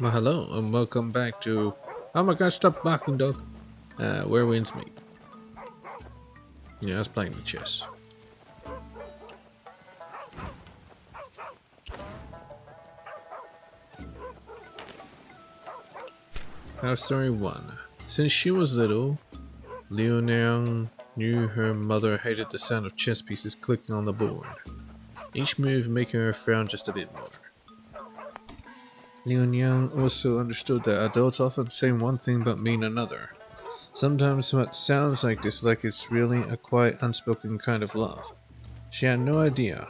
Well, hello and welcome back to. Oh my god, stop barking, dog. Where wins me? Yeah, I was playing the chess. Now, story 1. Since she was little, Liu Niang knew her mother hated the sound of chess pieces clicking on the board, each move making her frown just a bit more. Liu Niang also understood that adults often say one thing but mean another. Sometimes what sounds like dislike is really a quiet, unspoken kind of love. She had no idea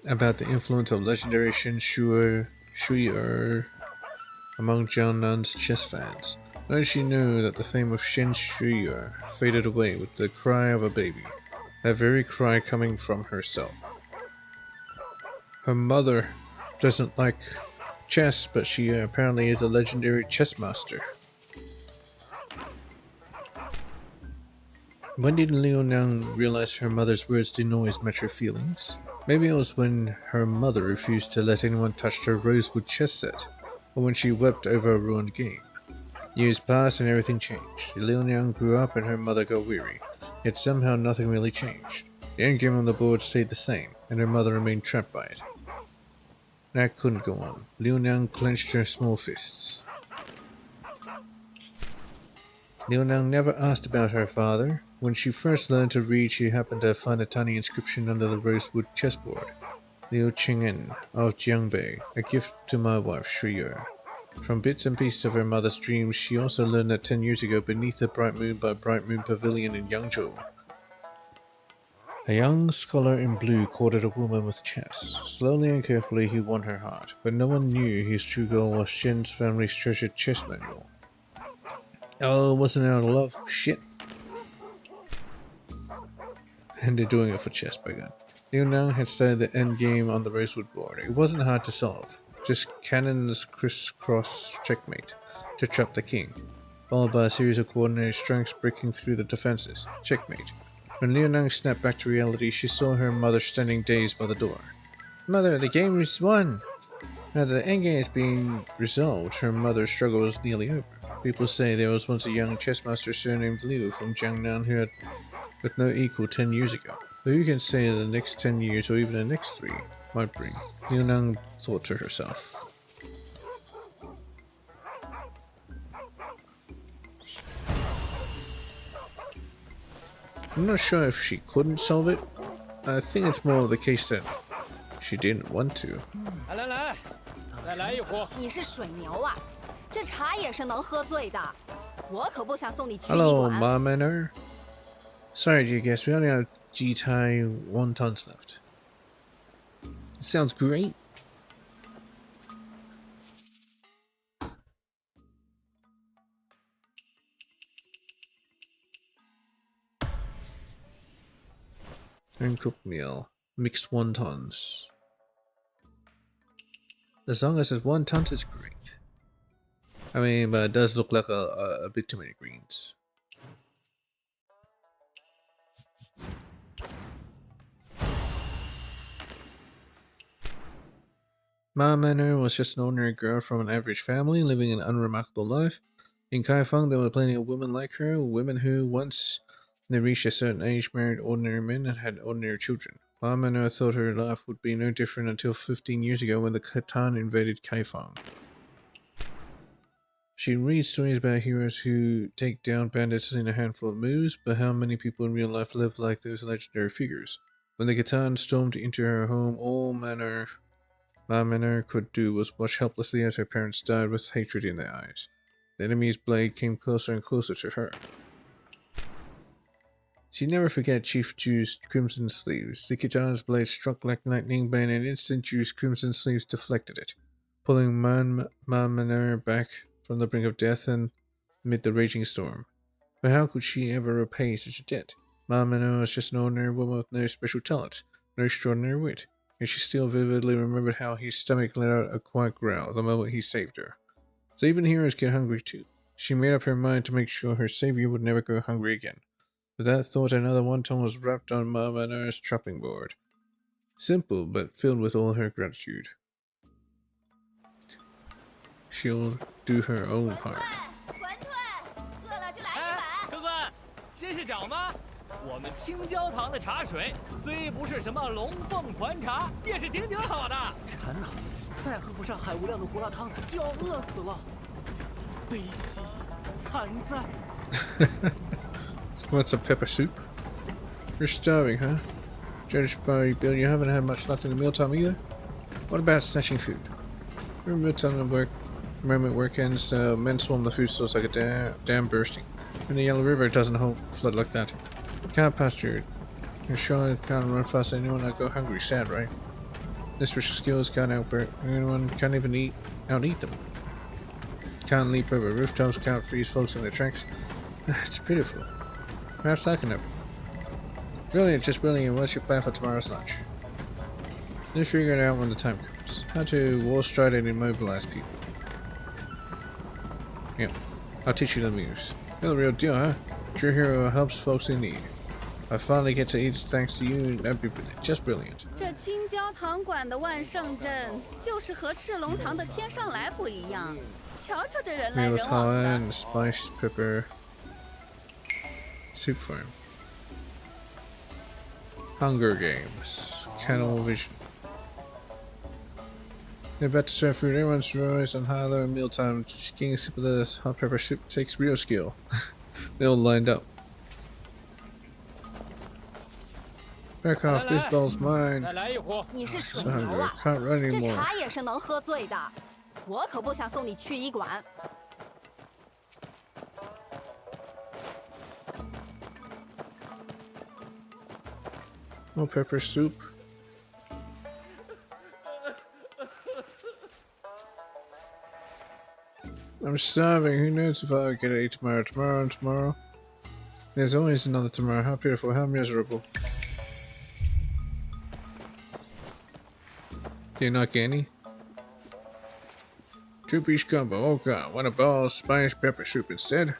about the influence of legendary Shui among Jiangnan's chess fans. Nor she knew that the fame of Shen Shui faded away with the cry of a baby, that very cry coming from herself. Her mother doesn't like chess, but she apparently is a legendary chess master. When did Liu Nang realize her mother's words didn't always match her feelings? Maybe it was when her mother refused to let anyone touch her rosewood chess set, or when she wept over a ruined game. Years passed and everything changed. Liu Niang grew up and her mother got weary, yet somehow nothing really changed. The endgame on the board stayed the same, and her mother remained trapped by it. That couldn't go on. Liu Niang clenched her small fists. Liu Niang never asked about her father. When she first learned to read, she happened to find a tiny inscription under the rosewood chessboard. Liu Qing'en of Jiangbei, a gift to my wife Shuye. From bits and pieces of her mother's dreams, she also learned that 10 years ago, beneath the bright moon by Bright Moon Pavilion in Yangzhou, a young scholar in blue courted a woman with chess. Slowly and carefully, he won her heart, but no one knew his true goal was Shen's family's treasured chess manual. Oh, it wasn't out of love. Shit. And they're doing it for chess by God. Liu Nang had studied the endgame on the rosewood board. It wasn't hard to solve. Just cannons crisscross checkmate to trap the king, followed by a series of coordinated strikes breaking through the defenses. Checkmate. When Liu Nang snapped back to reality, she saw her mother standing dazed by the door. Mother, the game is won! Now that the endgame is being resolved, her mother's struggle was nearly over. People say there was once a young chessmaster surnamed Liu from Jiangnan who had with no equal 10 years ago. But who can say that the next 10 years or even the next 3 might bring? Liu Nang thought to herself. I'm not sure if she couldn't solve it. I think it's more of the case that she didn't want to. 你是水牛啊，这茶也是能喝醉的。我可不想送你去医 Hello, 馆。Ma Manor. Sorry, dear guest, we only have G-Tai wontons left. Sounds great. Uncooked meal. Mixed wontons. As long as it's wontons, it's great. I mean, but it does look like a bit too many greens. Ma Manor was just an ordinary girl from an average family, living an unremarkable life. In Kaifeng, there were plenty of women like her, women who, once they reached a certain age, married ordinary men and had ordinary children. Ma Manor thought her life would be no different until 15 years ago when the Khitan invaded Kaifeng. She reads stories about heroes who take down bandits in a handful of moves, but how many people in real life live like those legendary figures? When the Khitan stormed into her home, all Ma Manor could do was watch helplessly as her parents died with hatred in their eyes. The enemy's blade came closer and closer to her. She'd never forget Chief Ju's crimson sleeves. The Khitan's blade struck like lightning, but in an instant Ju's crimson sleeves deflected it, pulling Ma Manor back from the brink of death and amid the raging storm. But how could she ever repay such a debt? Ma Manor was just an ordinary woman with no special talent, no extraordinary wit, and she still vividly remembered how his stomach let out a quiet growl the moment he saved her. So even heroes get hungry too. She made up her mind to make sure her savior would never go hungry again. With that thought, another wonton was wrapped on Ma Manor's chopping board. Simple, but filled with all her gratitude. she'll do her own part. 馄饨，饿了就来一碗。客官，歇歇脚吗？我们青椒堂的茶水虽不是什么龙凤团茶，也是顶顶好的。馋呐，再喝不上海无量的胡辣汤，就要饿死了。悲喜惨哉。What's a pepper soup? You're starving, huh? Judged by your bill, you haven't had much luck in the mealtime either. What about snatching food? During mealtime work, moment work ends, men swarm the food stores like a dam bursting. And the Yellow River doesn't flood like that. Can't pasture. You're sure it can't run fast. Anyone not go hungry, sad, right? This rich skills can't outwork. Anyone can't even out-eat them. Can't leap over rooftops, can't freeze folks in their tracks. It's pitiful. Perhaps I can help. Brilliant, just brilliant. What's your plan for tomorrow's lunch? Then figure it out when the time comes. How to wall stride and immobilize people. Yep, I'll teach you the moves. You're the real deal, huh? True hero who helps folks in need. I finally get to eat thanks to you. That'd be brilliant. Just brilliant. 这青椒堂馆的万圣阵，就是和赤龙堂的天上来不一样。瞧瞧这人来 Made 人 with 往 hot 的。 and spiced pepper soup for him. Hunger Games. Cattle Vision. They're about to serve food. Everyone's always on high low mealtime. Just getting a sip of this hot pepper soup takes real skill. They all lined up. Back off, this bowl's mine. 再来一壶。你是属 So 牛 hungry, I 啊？ can't run 这 anymore. 茶也是能喝醉的，我可不想送你去医馆。 More pepper soup. I'm starving. Who knows if I'll get to eat tomorrow, tomorrow, and tomorrow. There's always another tomorrow. How pitiful, how miserable. Do you not get any? Two-piece combo. Oh god, want a bowl of spiced pepper soup instead?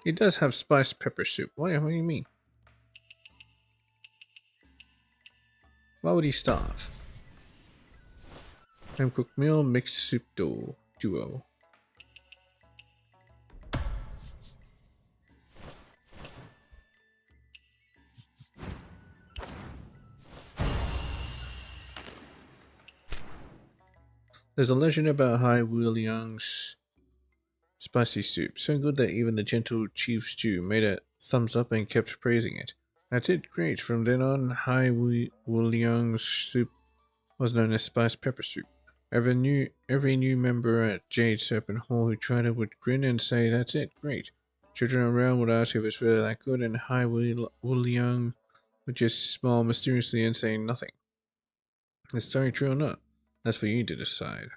He does have spiced pepper soup. What do you mean? Why would he starve? Home-cooked meal, mixed soup duo. There's a legend about Hai Wu Liang's spicy soup, so good that even the gentle Chief Stew made a thumbs up and kept praising it. That's it, great. From then on, Hai Wu Liang's soup was known as spiced pepper soup. Every new member at Jade Serpent Hall who tried it would grin and say, "That's it, great." Children around would ask if it's really that good, and Hai Wu Liang would just smile mysteriously and say nothing. Is the story true or not? That's for you to decide.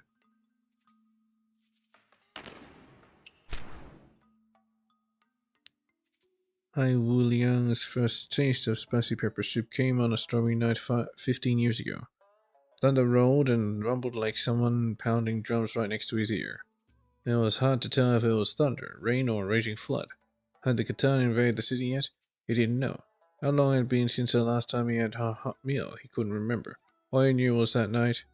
Hai Wu Liang's first taste of spicy pepper soup came on a stormy night 15 years ago. Thunder rolled and rumbled like someone pounding drums right next to his ear. It was hard to tell if it was thunder, rain, or a raging flood. Had the Catan invaded the city yet? He didn't know. How long it had been since the last time he had a hot meal? He couldn't remember. All he knew was that night,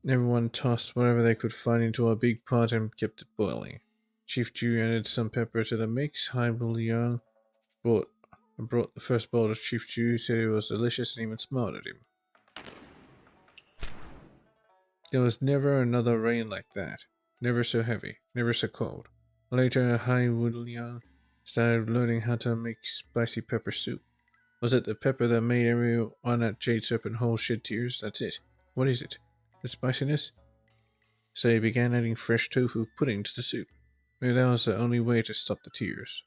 everyone tossed whatever they could find into a big pot and kept it boiling. Chief Ju added some pepper to the mix. Hai Wu Liang brought the first bowl to Chief Ju, said it was delicious, and even smiled at him. There was never another rain like that. Never so heavy, never so cold. Later, Hai Wu Liang started learning how to make spicy pepper soup. Was it the pepper that made everyone at Jade Serpent Hole shed tears? That's it. What is it? The spiciness? So he began adding fresh tofu pudding to the soup. Maybe that was the only way to stop the tears.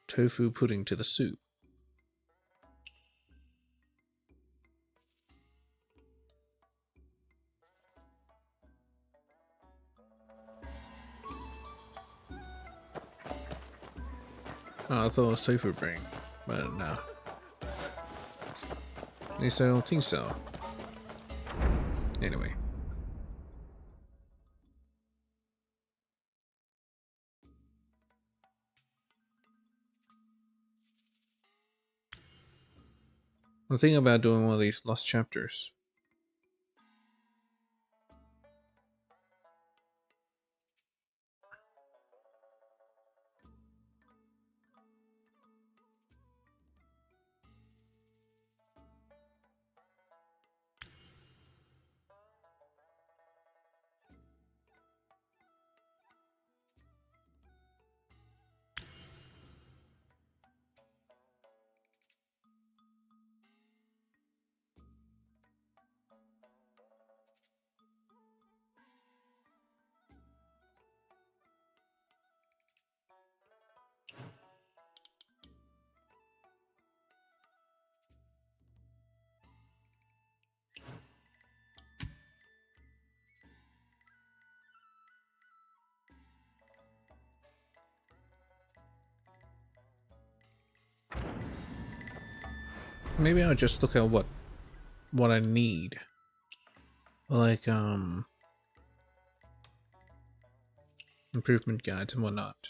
Tofu pudding to the soup. Oh, I thought it was tofu brain, but no. At least I don't think so. Anyway. I'm thinking about doing one of these lost chapters. Maybe I'll just look at what I need. Like improvement guides and whatnot.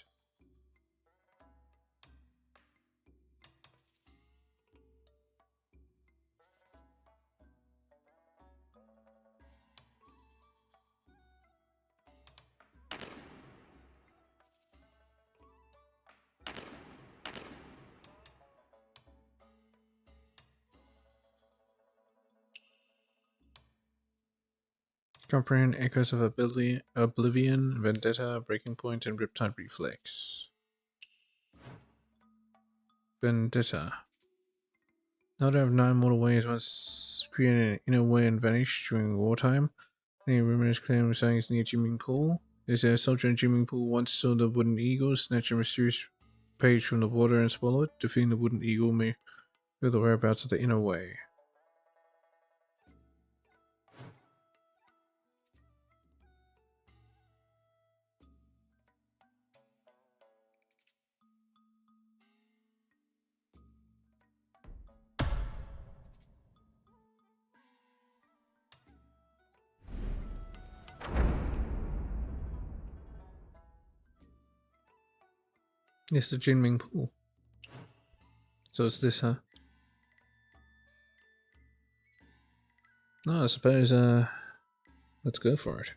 Comprehend echoes of Oblivion, Vendetta, Breaking Point, and Riptide Reflex. Vendetta. Now that I have 9 mortal ways once created an inner way and vanished during wartime. Any rumors claim residing near Jinming Pool. Is there a soldier in Jinming Pool once saw the wooden eagle snatch a mysterious page from the water and swallow it? Defeating the wooden eagle may reveal the whereabouts of the inner way. It's the Jinming Pool. So it's this, huh? No, I suppose, let's go for it.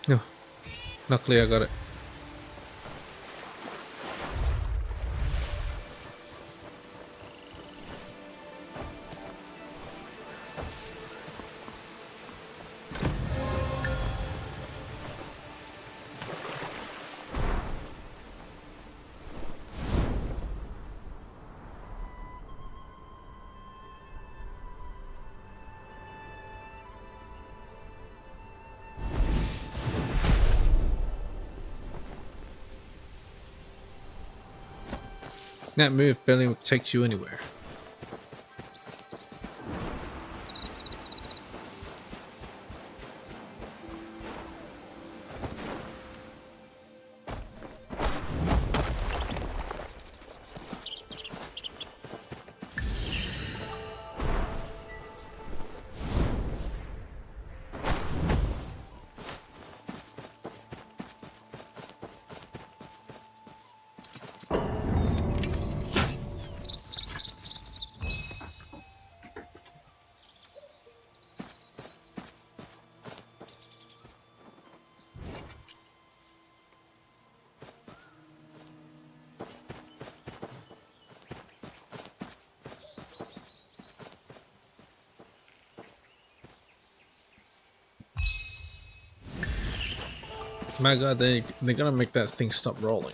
No, luckily I got it. That move barely takes you anywhere. My god, they're gonna make that thing stop rolling.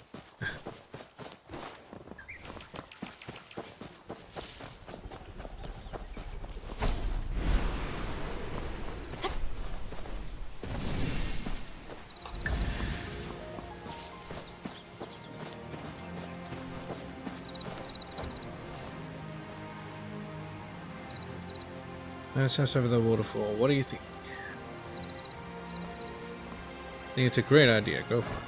Let's have over the waterfall. What do you think? I think it's a great idea. Go for it.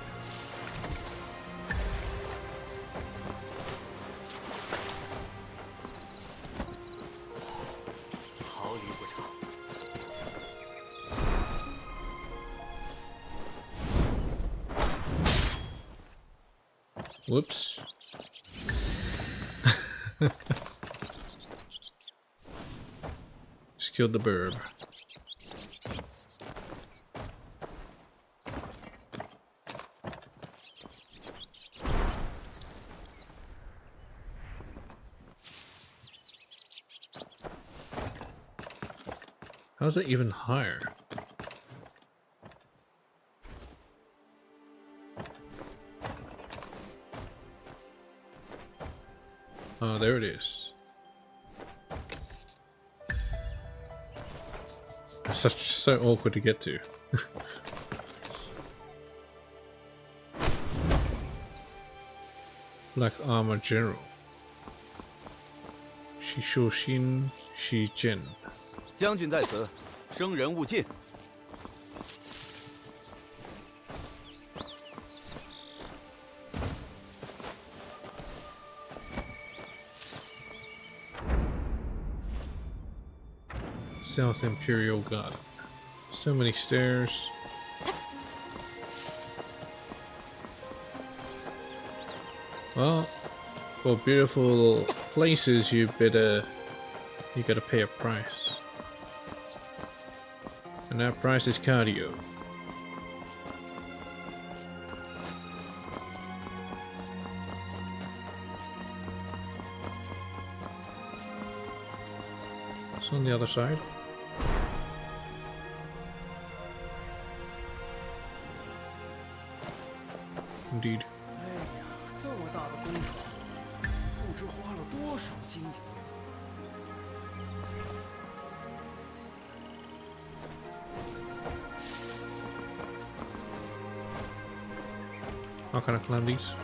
Whoops. Just killed the burb. How's it even higher? Oh, there it is. It's so awkward to get to. Black Armor General. Shishoshin Shijin. 将军在此，生人勿近。 South Imperial Garden. So many stairs. Well, for beautiful places, you gotta pay a price. And that price is cardio. It's on the other side. Indeed. 哎呀，这么大的工程，不知花了多少金银。 How can I climb these?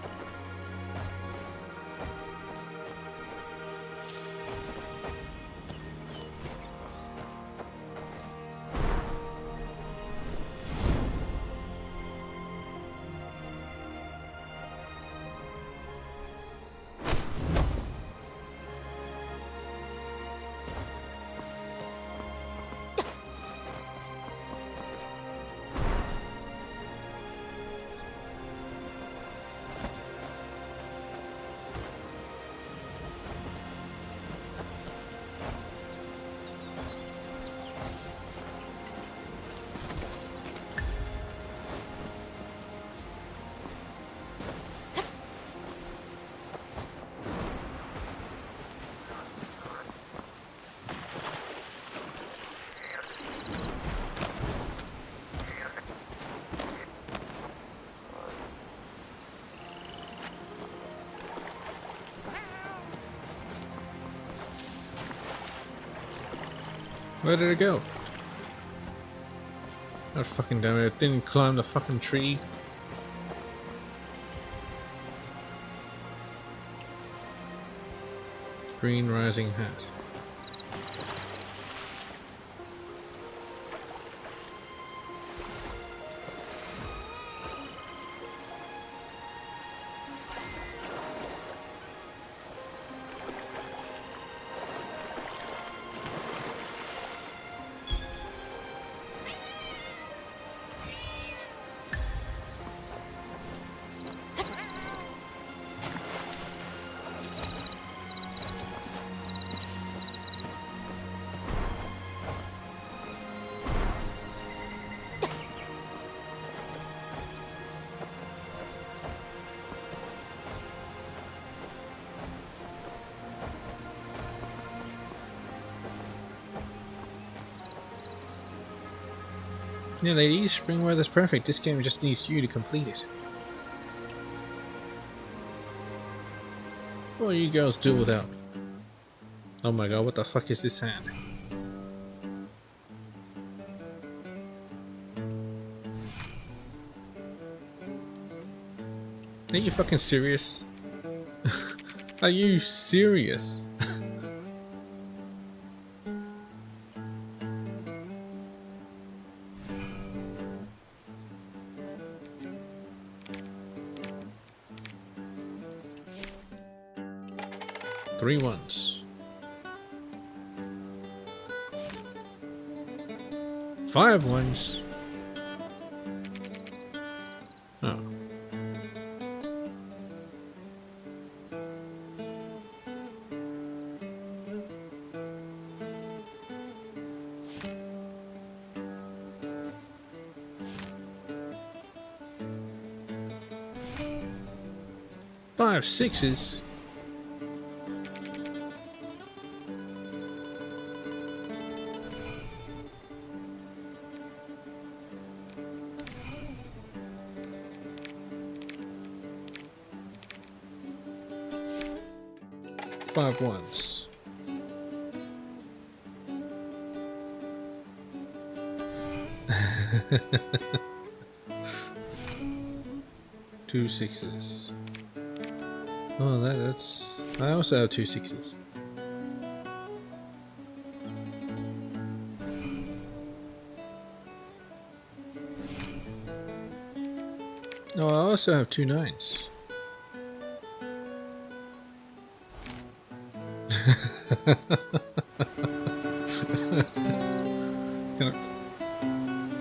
Where did it go? God fucking damn it, it didn't climb the fucking tree. Green rising hat. Yeah, ladies, spring weather's perfect. This game just needs you to complete it. What do you girls do without me? Oh my god, what the fuck is this hand? Are you fucking serious? Are you serious? Three ones. 5 ones. Oh. Five sixes. Five ones. Two sixes. Oh, that's. I also have 2 sixes. Oh, I also have 2 nines.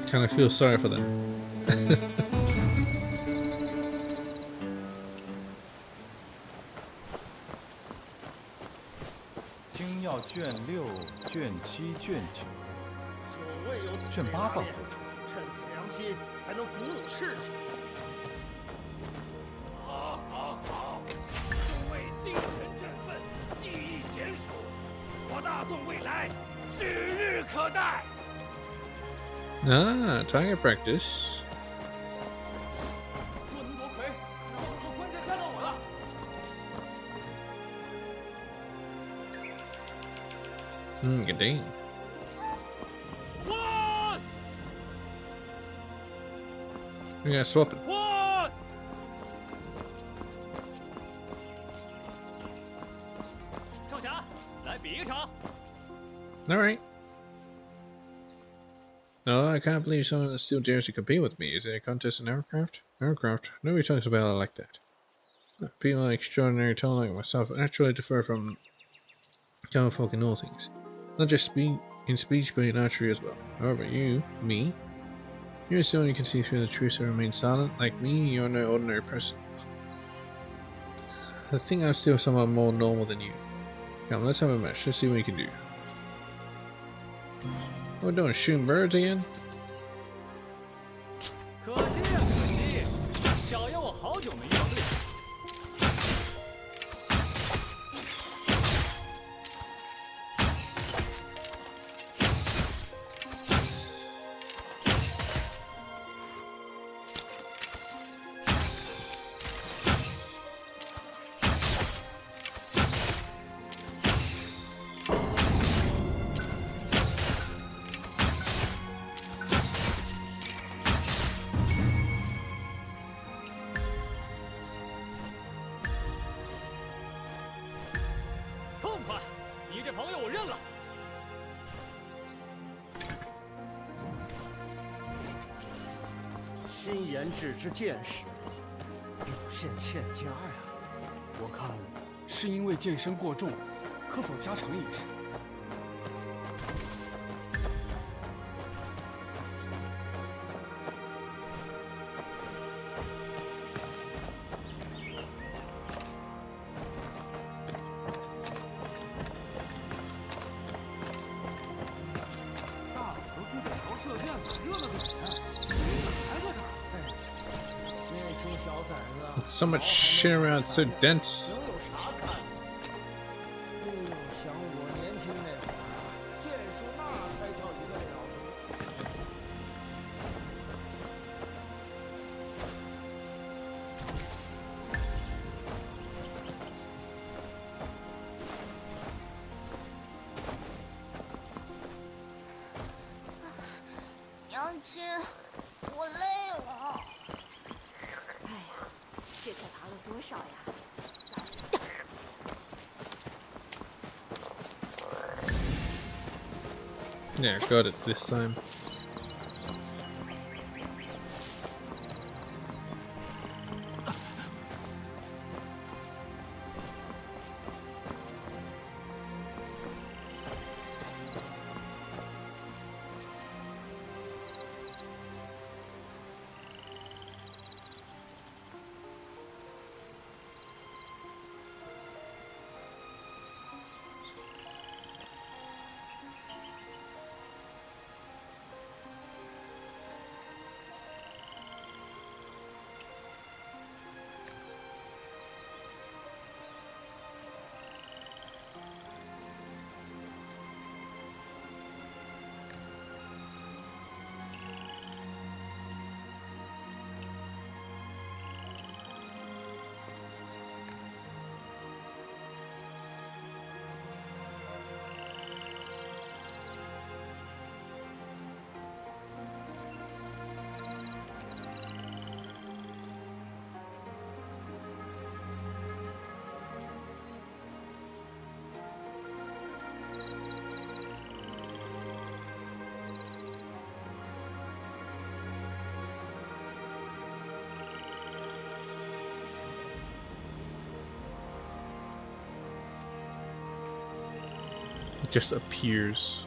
Kind of feel sorry for them. 精要卷6、卷7、卷9，所谓有此卷8放何处？趁此良机，还能鼓舞士气。好，好，好！诸位精神振奋，技艺娴熟，我大宋未来指日可待。 Ah, target practice. 若能夺魁，那王后关键交到我了。 Good day. One, We gotta swap it. one。少侠，来比一场。 Alright. No, I can't believe someone still dares to compete with me. Is it a contest in aircraft? Aircraft? Nobody talks about it like that. People of extraordinary talent like myself naturally differ from common folk in all things. Not just in speech, but in archery as well. However, me, you're someone you can see through the truth and remain silent. Like me, you're no ordinary person. I think I'm still somewhat more normal than you. Come, let's have a match. Let's see what we can do. We're doing shooting birds again? 可惜啊，可惜，小爷我好久没遇到对手。 痛快！你这朋友我认了。新研制之剑士，表现欠佳呀。我看是因为剑身过重，可否加长一时？大伙都聚在朝射箭了，热闹个什么呀？还在这儿？哎，这群小崽子， So much shit around, so dense. 能有啥看的？想我年轻那会儿，剑术那才叫一个了得。亲，我累了。哎呀，这才爬了多少呀？ Yeah, got it this time. It just appears.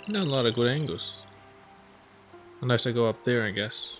Not a lot of good angles. Unless I go up there, I guess.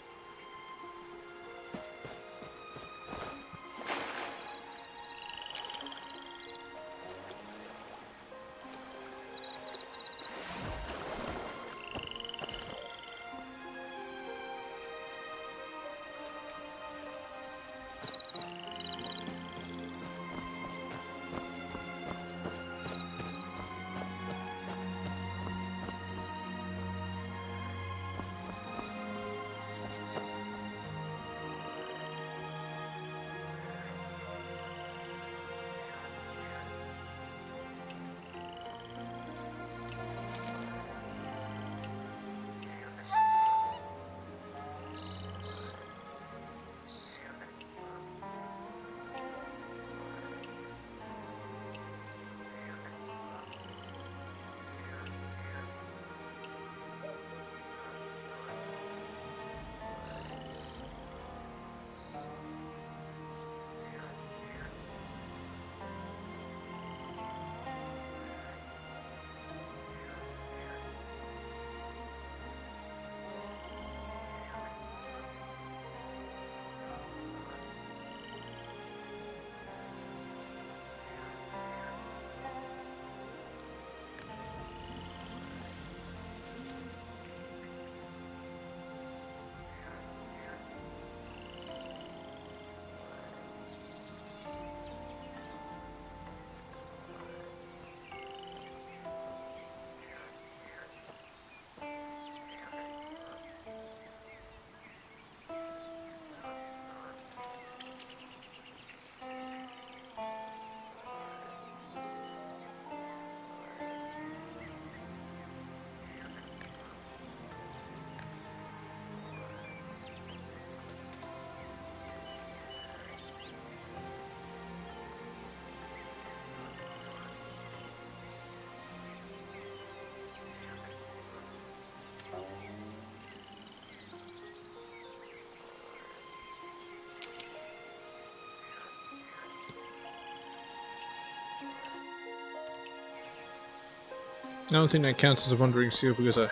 I don't think that counts as a wandering seal because I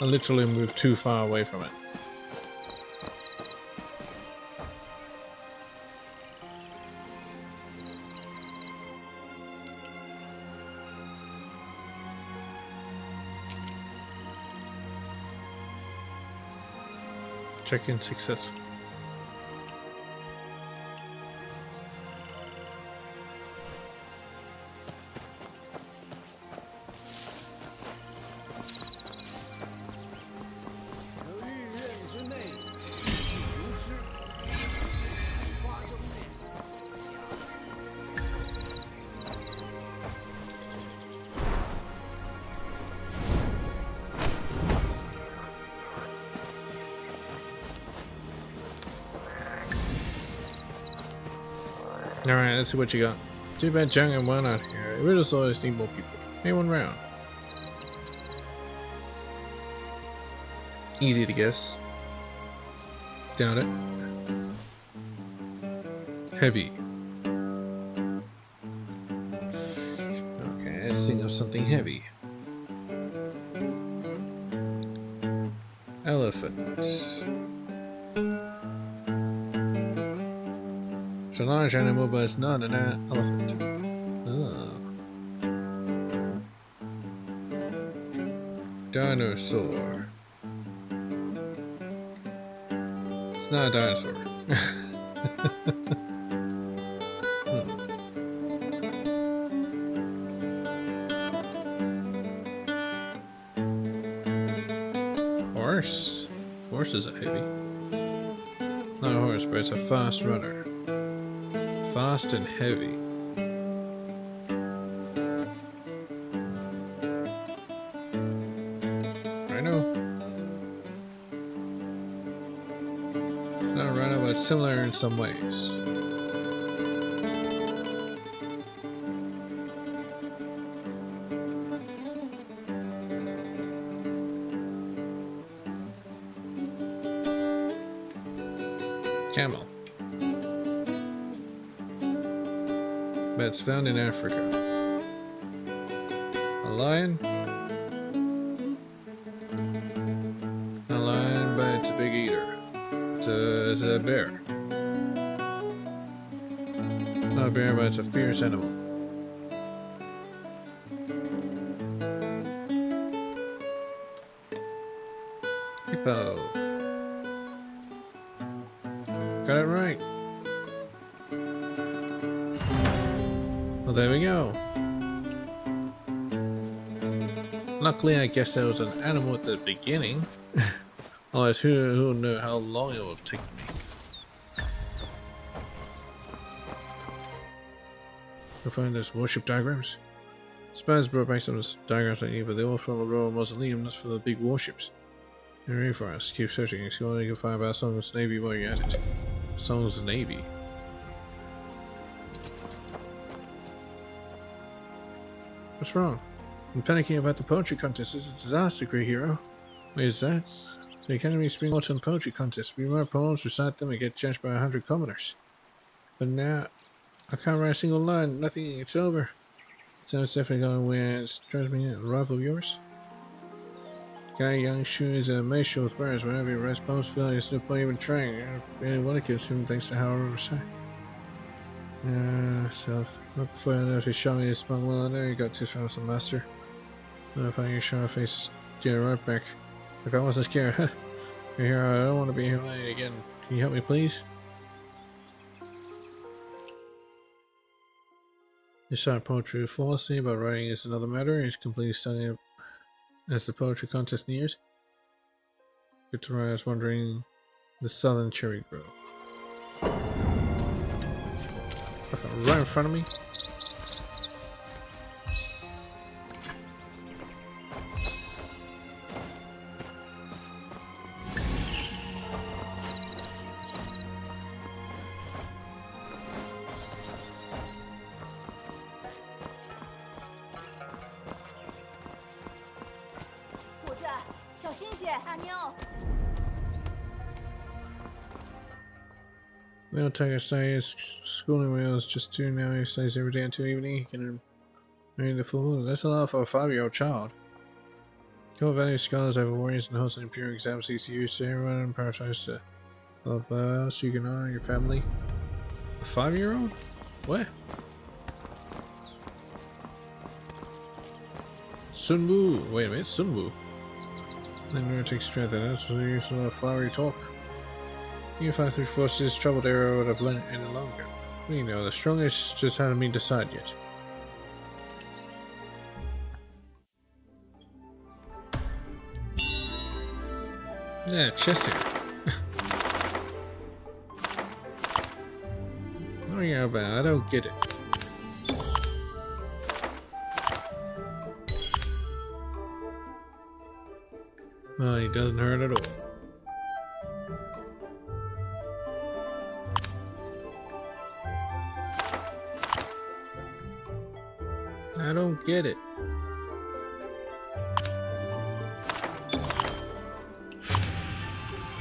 literally moved too far away from it. Check-in successful. Alright, let's see what you got. Too bad Jung and Wan aren't here. I really saw us need more people. Anyone round? Easy to guess. Doubt it. Heavy. Okay, let's think of something heavy. Elephant. It's a large animal, but it's not an elephant. Oh. Dinosaur. It's not a dinosaur. Horse? Horses are heavy. Not a horse, but it's a fast runner. Fast and heavy. Rhino? Not a rhino, but similar in some ways. Camel. But it's found in Africa. A lion? it's a bear. Not a bear, but it's a fierce animal. Hippo. Got it right. Well, there we go. Luckily, I guess there was an animal at the beginning. Otherwise, who knew how long it would take me. To find those warship diagrams. Spies brought back some of those diagrams I need, but they all from the Royal Mausoleum. That's for the big warships. You're ready for us. Keep searching. See what you can find about Song's Navy while you're at it. Song's Navy. What's wrong? I'm panicking about the poetry contest. It's a disaster, great hero. Wait, is that? The Academy Spring Autumn Poetry Contest. We write poems, recite them, and get judged by 100 commoners. But now, I can't write a single line. Nothing. It's over. So it's definitely going where it drives me a rival of yours. Guy Yang Shu is a maestro with birds. Whenever he writes poems, feel like there's no point even trying. I really want to kill him thanks to how I recite. So not before I know if he shot me a smug little there, he got tips from some master. If I get shot face, get right back. Like I wasn't scared. You're here, I don't want to be here again. Can you help me, please? You start poetry flawlessly, but writing is another matter. He's completely studying as the poetry contest nears. Good to write. I was wondering the Southern Cherry Grove. Okay, right in front of me. No Tiger stays schooling wheels just 2 now. He stays every day until evening. He can marry the full moon. That's a lot for a 5-year-old child. Kill value scholars over warriors and hosts an impure exams ECUs to everyone and prioritize to love so you can honor your family. A 5-year-old? What? Sun Wu. Wait a minute, Sun Wu. Then never takes strength and that's the use of flowery talk. Unified through forces, troubled era would have lent any longer. We know the strongest just hasn't been decided yet. Yeah, chest here. Oh yeah, but I don't get it. Well, he doesn't hurt at all. I don't get it.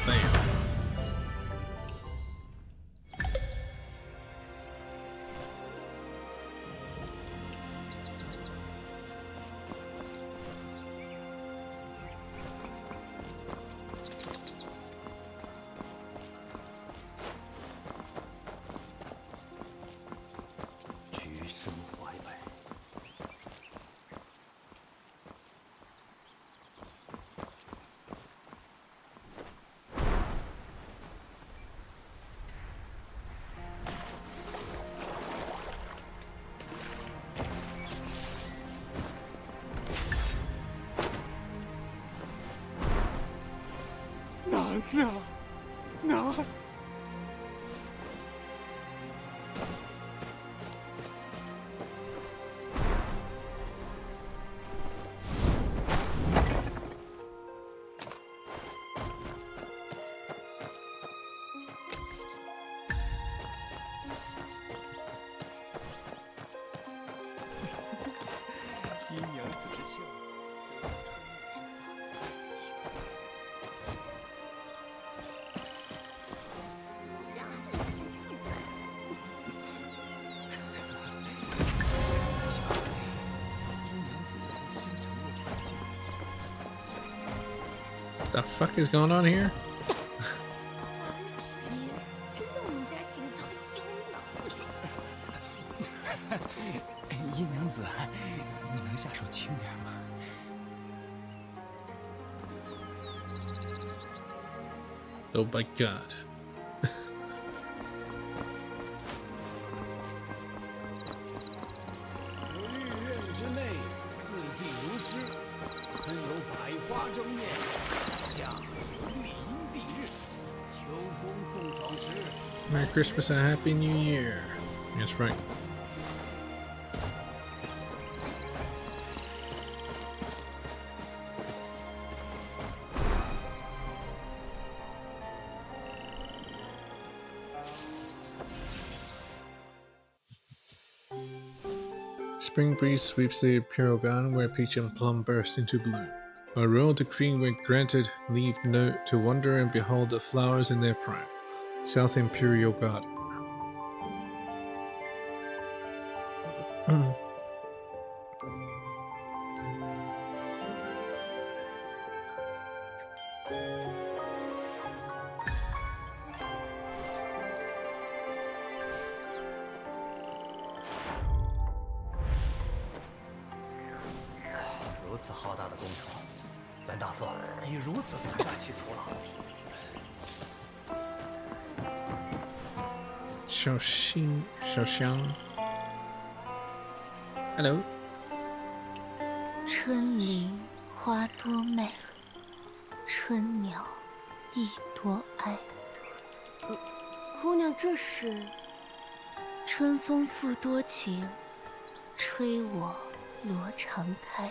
Bam. No. The fuck is going on here? 姨娘子，你能下手轻点吗？Oh my god. 御苑之内，四季如诗，喷有百花争艳，夏有绿荫蔽日，秋风送爽时。 Merry Christmas and Happy New Year. That's right. Spring breeze sweeps the Imperial Garden where peach and plum burst into bloom. A royal decree when granted leave no to wonder and behold the flowers in their prime. South Imperial Garden. 如此浩大的工程，咱大宋已如此财大气粗了。小香 ，Hello。春林花多美，春鸟意多哀。姑娘，这是？春风复多情，吹我罗常开。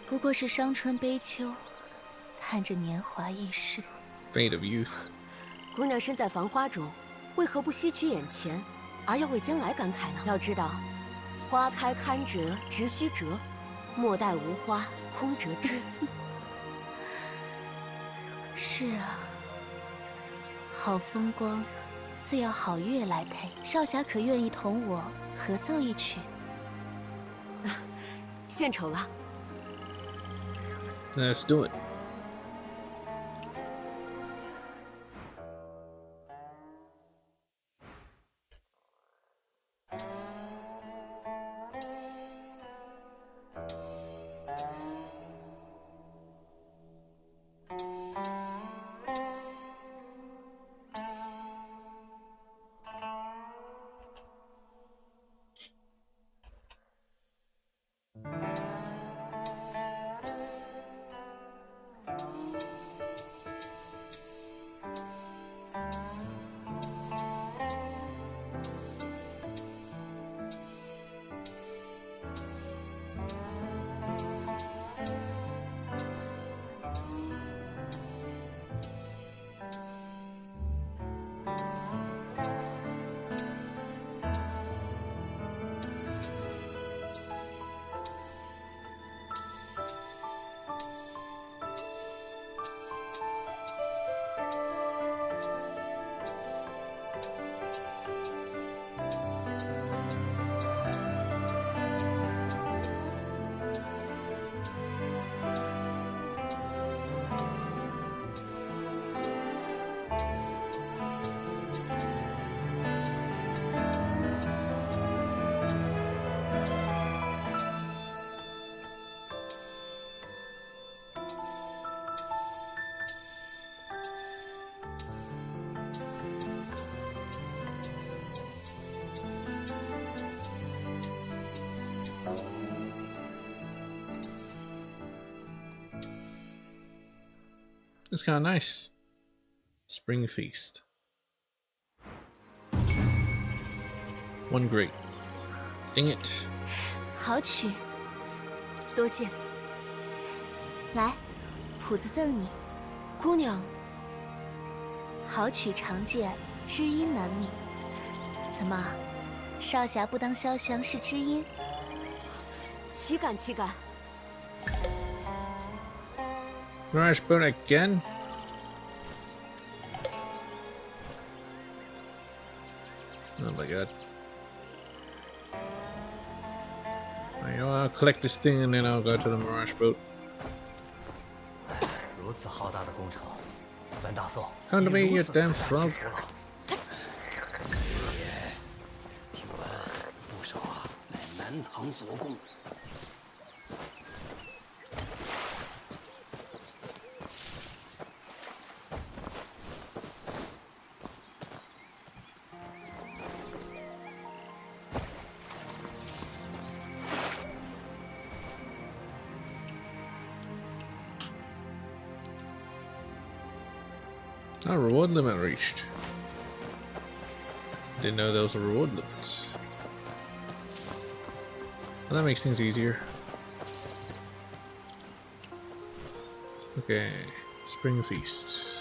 不过是伤春悲秋，叹着年华易逝。Fate of youth。姑娘身在繁花中，为何不吸取眼前，而要为将来感慨呢？要知道，花开堪折直须折，莫待无花空折枝。是啊，好风光，自要好月来配。少侠可愿意同我合奏一曲？献丑了。 Let's do it. It's kind of nice. Spring Feast. One great. Dang it. 好曲，多谢。来，谱子赠你。姑娘，好曲常见，知音难觅。怎么，少侠不当潇湘是知音？岂敢岂敢！ Mirage Boat again? Oh my god. I'll collect this thing and then I'll go to the Mirage Boat. 如此浩大的工程，咱大宋 Come to me, you damn frog. 全唐所供。Our reward limit reached. Didn't know there was a reward limit. Well, that makes things easier. Okay, Spring Feast.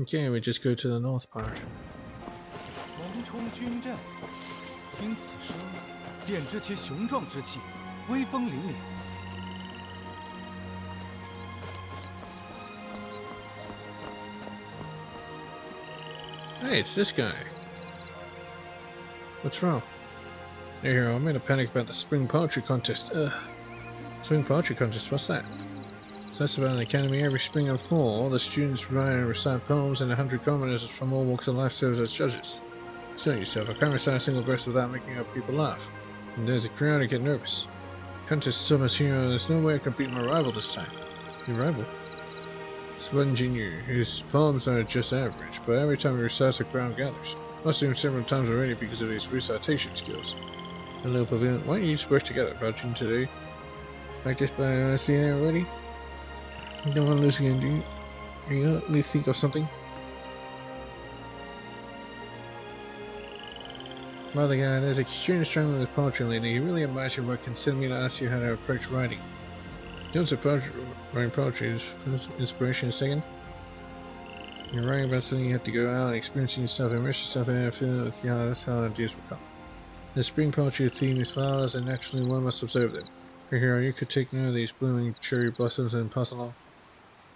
Okay, we just go to the north part. 蒙冲军阵，听此声，便知其雄壮之气，威风凛凛。 Hey, it's this guy. What's wrong? Hey, hero, I'm in a panic about the spring poetry contest. Spring poetry contest? What's that? So that's about an academy every spring and fall. All the students write and recite poems, and 100 commoners from all walks of life serve as judges. Show yourself. I can't recite a single verse without making other people laugh. And there's a crowd, I get nervous. Contest is so much hero, there's no way I can beat my rival this time. Your rival? Spud Jr. His poems are just average, but every time he recites, a crowd gathers. I've seen him several times already because of his recitation skills. Hello, Pavilion. Why don't you just work together, Pavilion, today? Practice by seeing everybody? You don't want to lose again, do you? You at least think of something? Well, the guy, there's extremely strong with poetry lately. He really admires your work and sent me to ask you how to approach writing. Don't approach writing poetry is inspiration a second. You're writing about something you have to go out and experience yourself, immerse yourself in it, and feel it. Yeah, that's how ideas will come. The spring poetry theme is flowers, and naturally one must observe them. Here, hero, you could take note of these blooming cherry blossoms and pass along.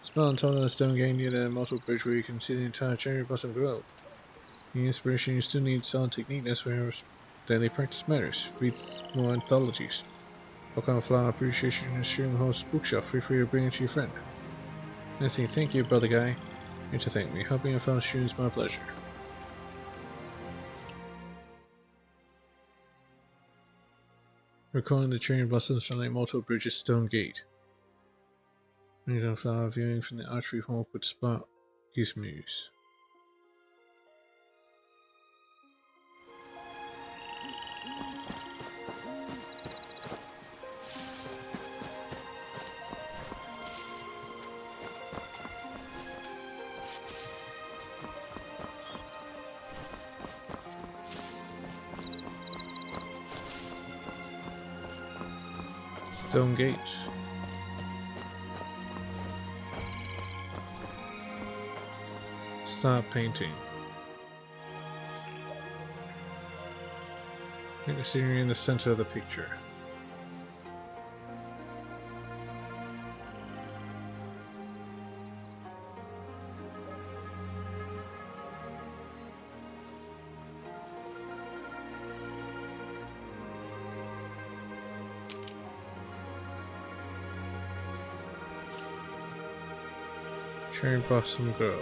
Spell and total stone gate near the Mortal Bridge where you can see the entire cherry blossom grove. The inspiration you still need solid technique, that's where daily practice matters. Read more anthologies. What kind of flower appreciation is sharing the whole bookshelf? Feel free to bring it to your friend. Nancy, thank you, brother guy. Here to thank me. Helping a fellow student is my pleasure. Recalling the cherry blossoms from the Immortal Bridge's stone gate. Random flower viewing from the archery hall could spot gizmos. Stone gate. Start painting. Paint the scenery in the center of the picture. Cherry Blossom Grove.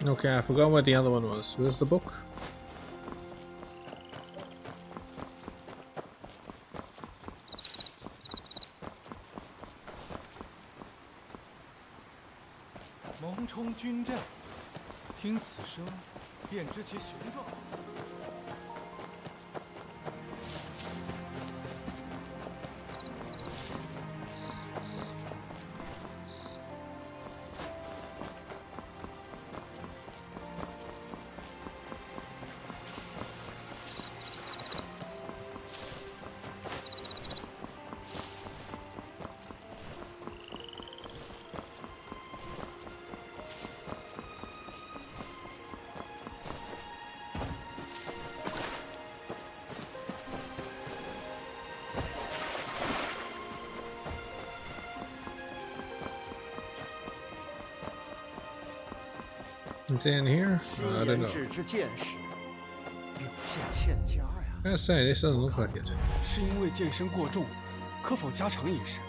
Okay, I forgot what the other one was. Where's the book?蒙冲军阵，听此声，便知其雄壮。Is it in here? I don't know. 之见识，表现欠佳呀。 I gotta say, this doesn't look like it. 是因为剑身过重，可否加长一时？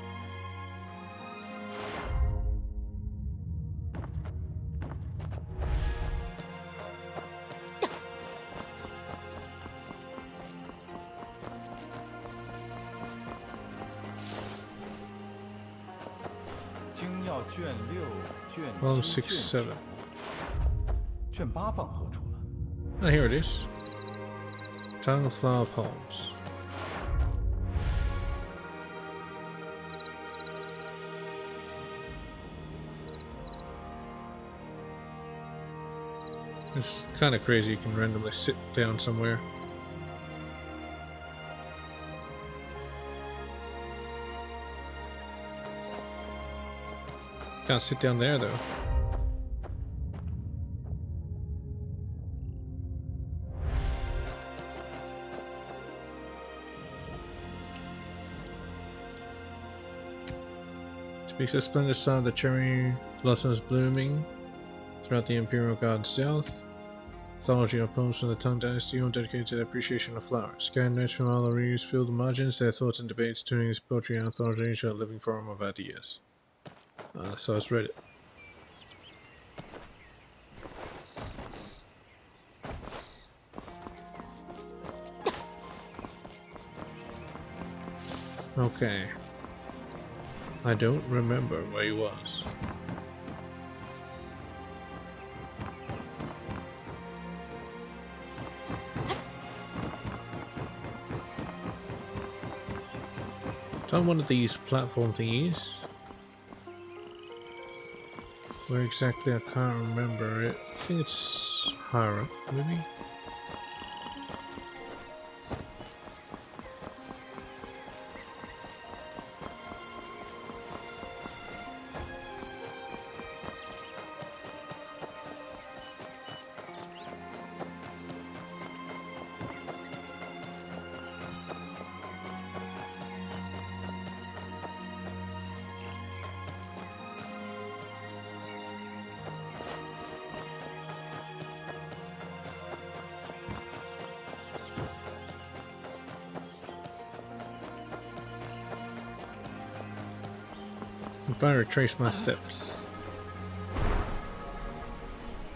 精要卷6、卷 Volume 7、 6, 卷 7. 9，卷8放何处了？ Oh, here it is. Tongue of Flower Poems. It's kind of crazy you can randomly sit down somewhere. Can't sit down there though. Speaks of splendid sun, the cherry blossoms blooming throughout the Imperial Garden South. Mythology of poems from the Tang Dynasty, all dedicated to the appreciation of flowers. Scattered notes from all the readers fill the margins, their thoughts and debates, turning this poetry and anthology into a living forum of ideas. So let's read it. Okay. I don't remember where he was. It's on one of these platform thingies. Where exactly, I can't remember it. I think it's higher up, maybe? If I retrace my steps,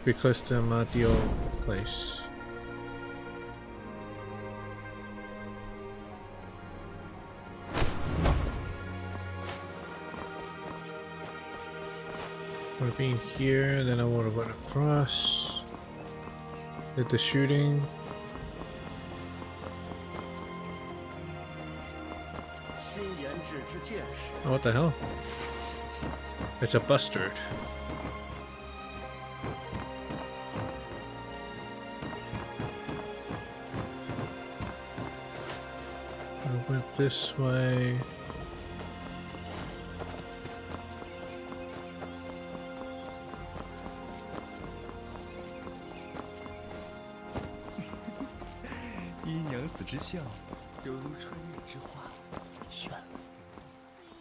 be close to Amatio place. Would have been here, then I would have went across, did the shooting. Oh, what the hell? It's a bustard. I went this way.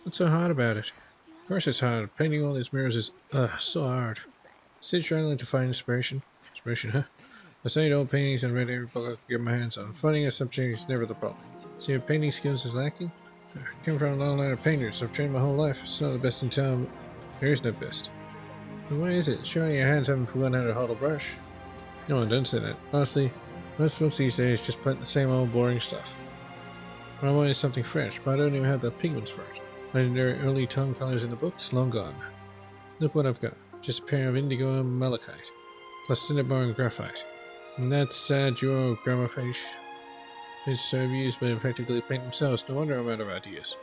What's so hard about it? Of course it's hard. Painting all these mirrors is so hard. Still struggling to find inspiration. Inspiration, huh? I studied old paintings and read every book I could get my hands on. Finding a subject is never the problem. So your painting skills is lacking? I come from a long line of painters. I've trained my whole life. It's not the best in town. There is no best. But why is it? Surely your hands haven't forgotten how to hold a brush. No, don't say that. Honestly, most folks these days just paint the same old boring stuff. What I want is something fresh, but I don't even have the pigments for it. Legendary early tone colors in the books, long gone. Look what I've got. Just a pair of indigo and malachite, plus cinnabar and graphite. And that's duo graphite. It's so used, but practically paint themselves. No wonder I'm out of ideas.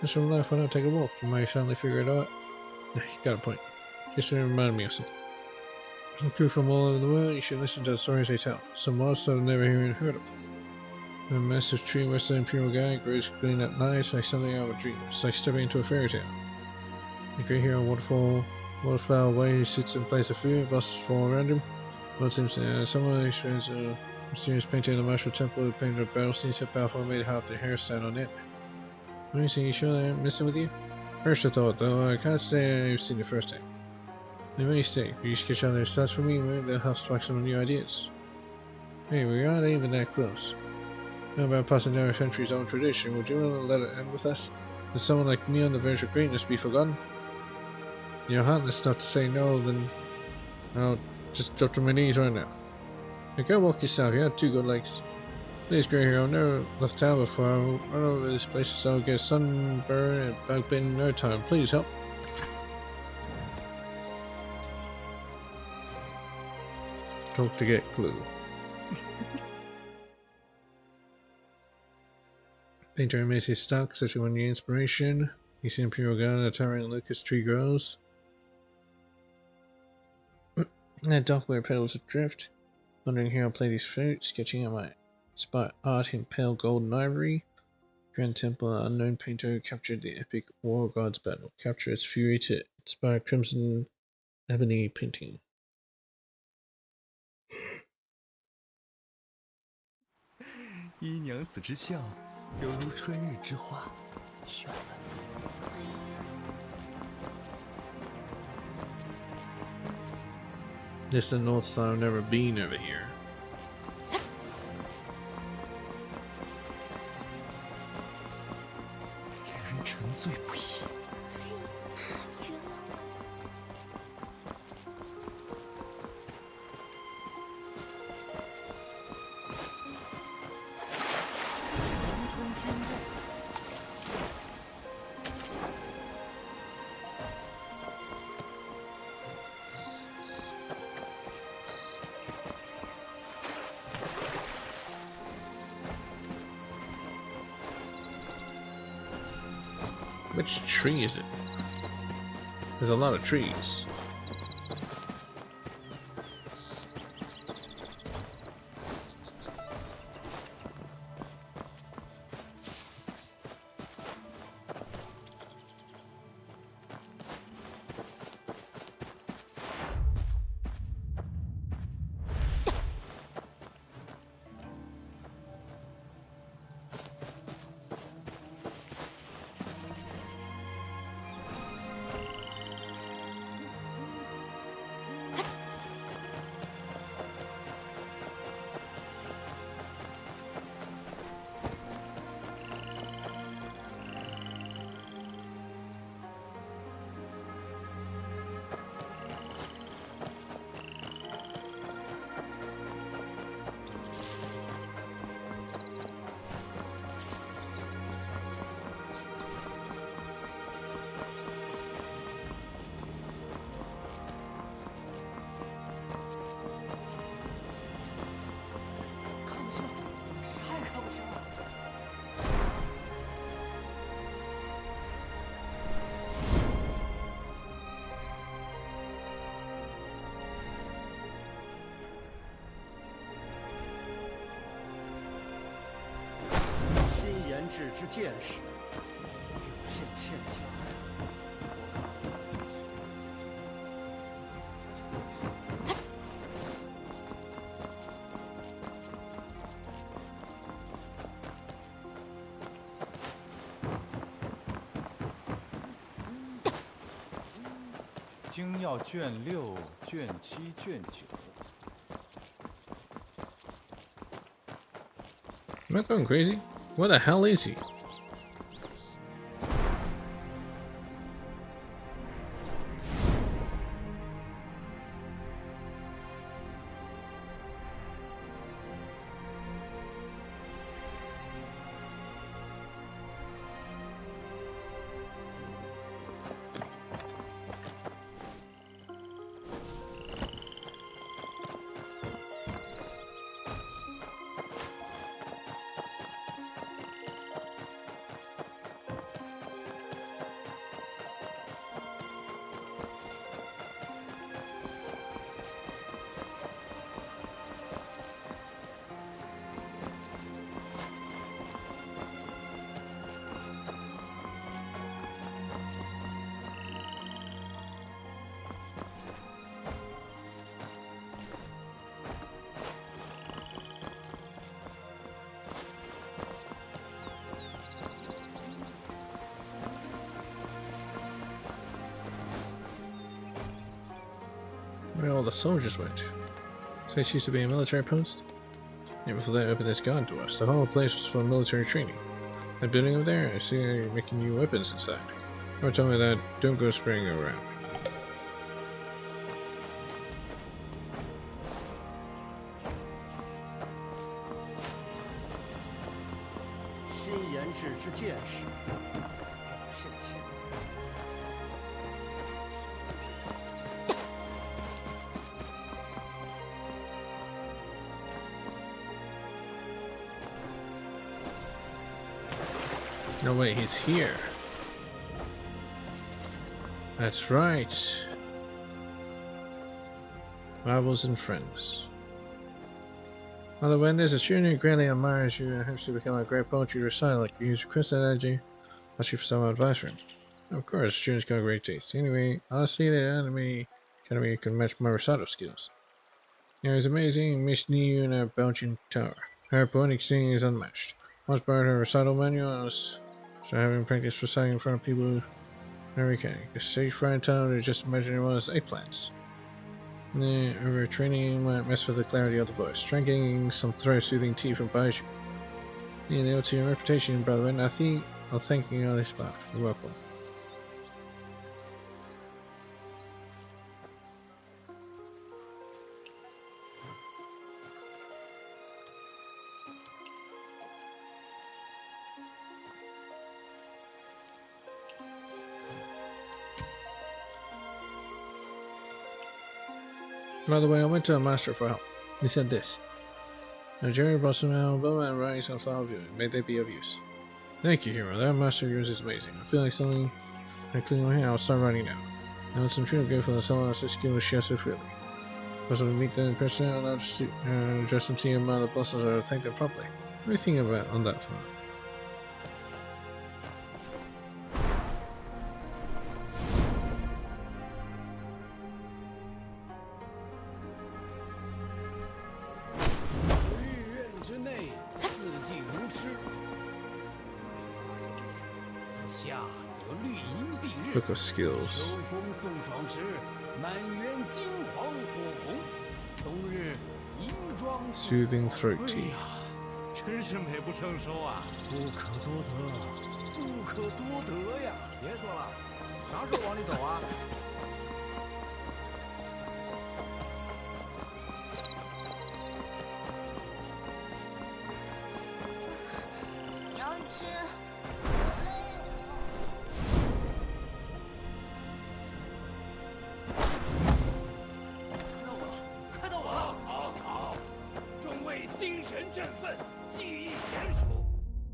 Just from life, why not take a walk? You might suddenly figure it out. You got a point. Just reminded me of something. Some crew from all over the world, you should listen to the stories they tell. Some monsters I've never even heard of. A massive tree west of the Imperial Guard grows green at night, like something out of a dream. It's like stepping into a fairy tale. You can hear a waterflower way who sits and plays the flute, bosses fall around him. Well, it seems someone experienced a mysterious painting in the martial temple who painted a battle scene so powerful it made it have the hair stand on it. What do you sure they aren't messing with you? First I thought, though, I can't say I've seen it first time. They may stay. You sketch out their stats for me, maybe they'll help spark some new ideas. Hey, we aren't even that close. How about passing down our country's own tradition? Would you want to let it end with us? Did someone like me on the verge of greatness be forgotten? You're heartless enough to say no, then I'll just drop to my knees right now. Hey, go walk yourself, you have 2 good legs. Please, Grey Hero, I've never left town before. I'll run over this place so I'll get sunburn and back pain in no time. Please help. Talk to get clue. Painter emits his stock, such a one-year inspiration. He's in Imperial Garden, a towering Lucas tree grows. That dark-where petals adrift. Wondering how I'll play these flute, sketching out my spot art in pale gold and ivory. Grand Temple, unknown painter captured the epic War Gods battle. Capture its fury to inspire crimson ebony painting. 依娘子之笑，犹如春日之花，绚烂。This the North Star, I've never been over here. Which tree is it? There's a lot of trees.《精要》卷6、卷7、卷9。Am I going crazy? Where the hell is he? Where all the soldiers went. So this used to be a military post? Yeah, before they opened this garden to us, the whole place was for military training. That building over there, I see they're making new weapons inside. Whoever told me that, don't go spraying around. No way, he's here. That's right. Marbles and friends. Although when there's a student who greatly admires you and hopes to become a great poetry reciter like you, use request that energy, ask you for some advice from him. Of course, students got great taste. Anyway, I'll see that enemy academy can match my recital skills. It was amazing, Miss Niu in our Belgian tower. Her poetic singing is unmatched. Once borrowed her recital manual, I was having practice reciting in front of people every can. The stage fright town is just imagining it was eggplants. Over training might mess with the clarity of the voice. Try getting some throat-soothing tea from Baiju. Yeah, they owe to your reputation, brother, and I think I'll thank you on this spot. You're welcome. By the way, I went to a master for help. He said this. Jerry brought some album and writing some style viewing. May they be of use. Thank you, hero. That master of yours is amazing. I feel like something I clean my hair. I'll start writing now. And with some true grateful that someone else's skill to share so freely. Once we meet them in person, I'll address them to you among the bosses or thank them properly. What do you think about on that front? Book of skills. Soothing throat tea. 真是美不胜收啊！不可多得，不可多得呀！别说了，啥时候往里走啊？娘亲，看到我了！好，好，众位精神振奋，技艺娴熟，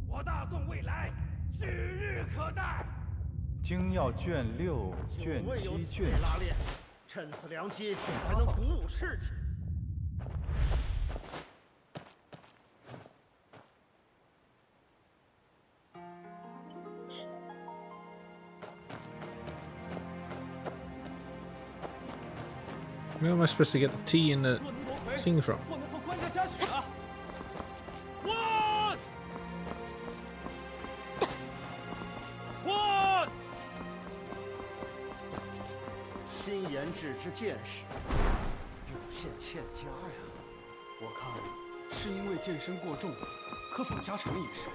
我大宋未来指日可待。精要卷6、卷7、卷9。拉练，趁此良机，总还能鼓舞士气。 Where am I supposed to get the tea and the thing from? 我能和官家嘉许了。我，新研制之剑士，表现欠佳呀。我看是因为剑身过重，可否加长一时？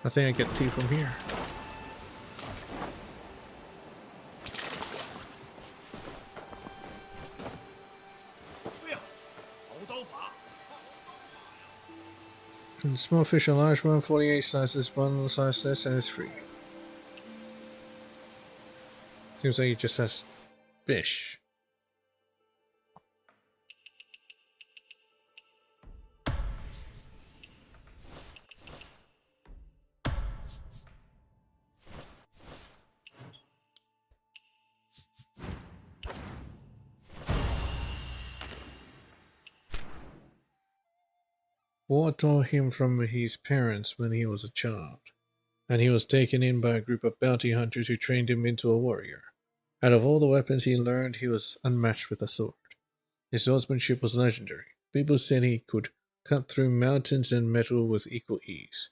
I think I get tea from here. And small fish, a large one, 48 slices, one slice less, and it's free. Seems like he just has fish. War tore him from his parents when he was a child, and he was taken in by a group of bounty hunters who trained him into a warrior. Out of all the weapons he learned, he was unmatched with a sword. His swordsmanship was legendary. People said he could cut through mountains and metal with equal ease.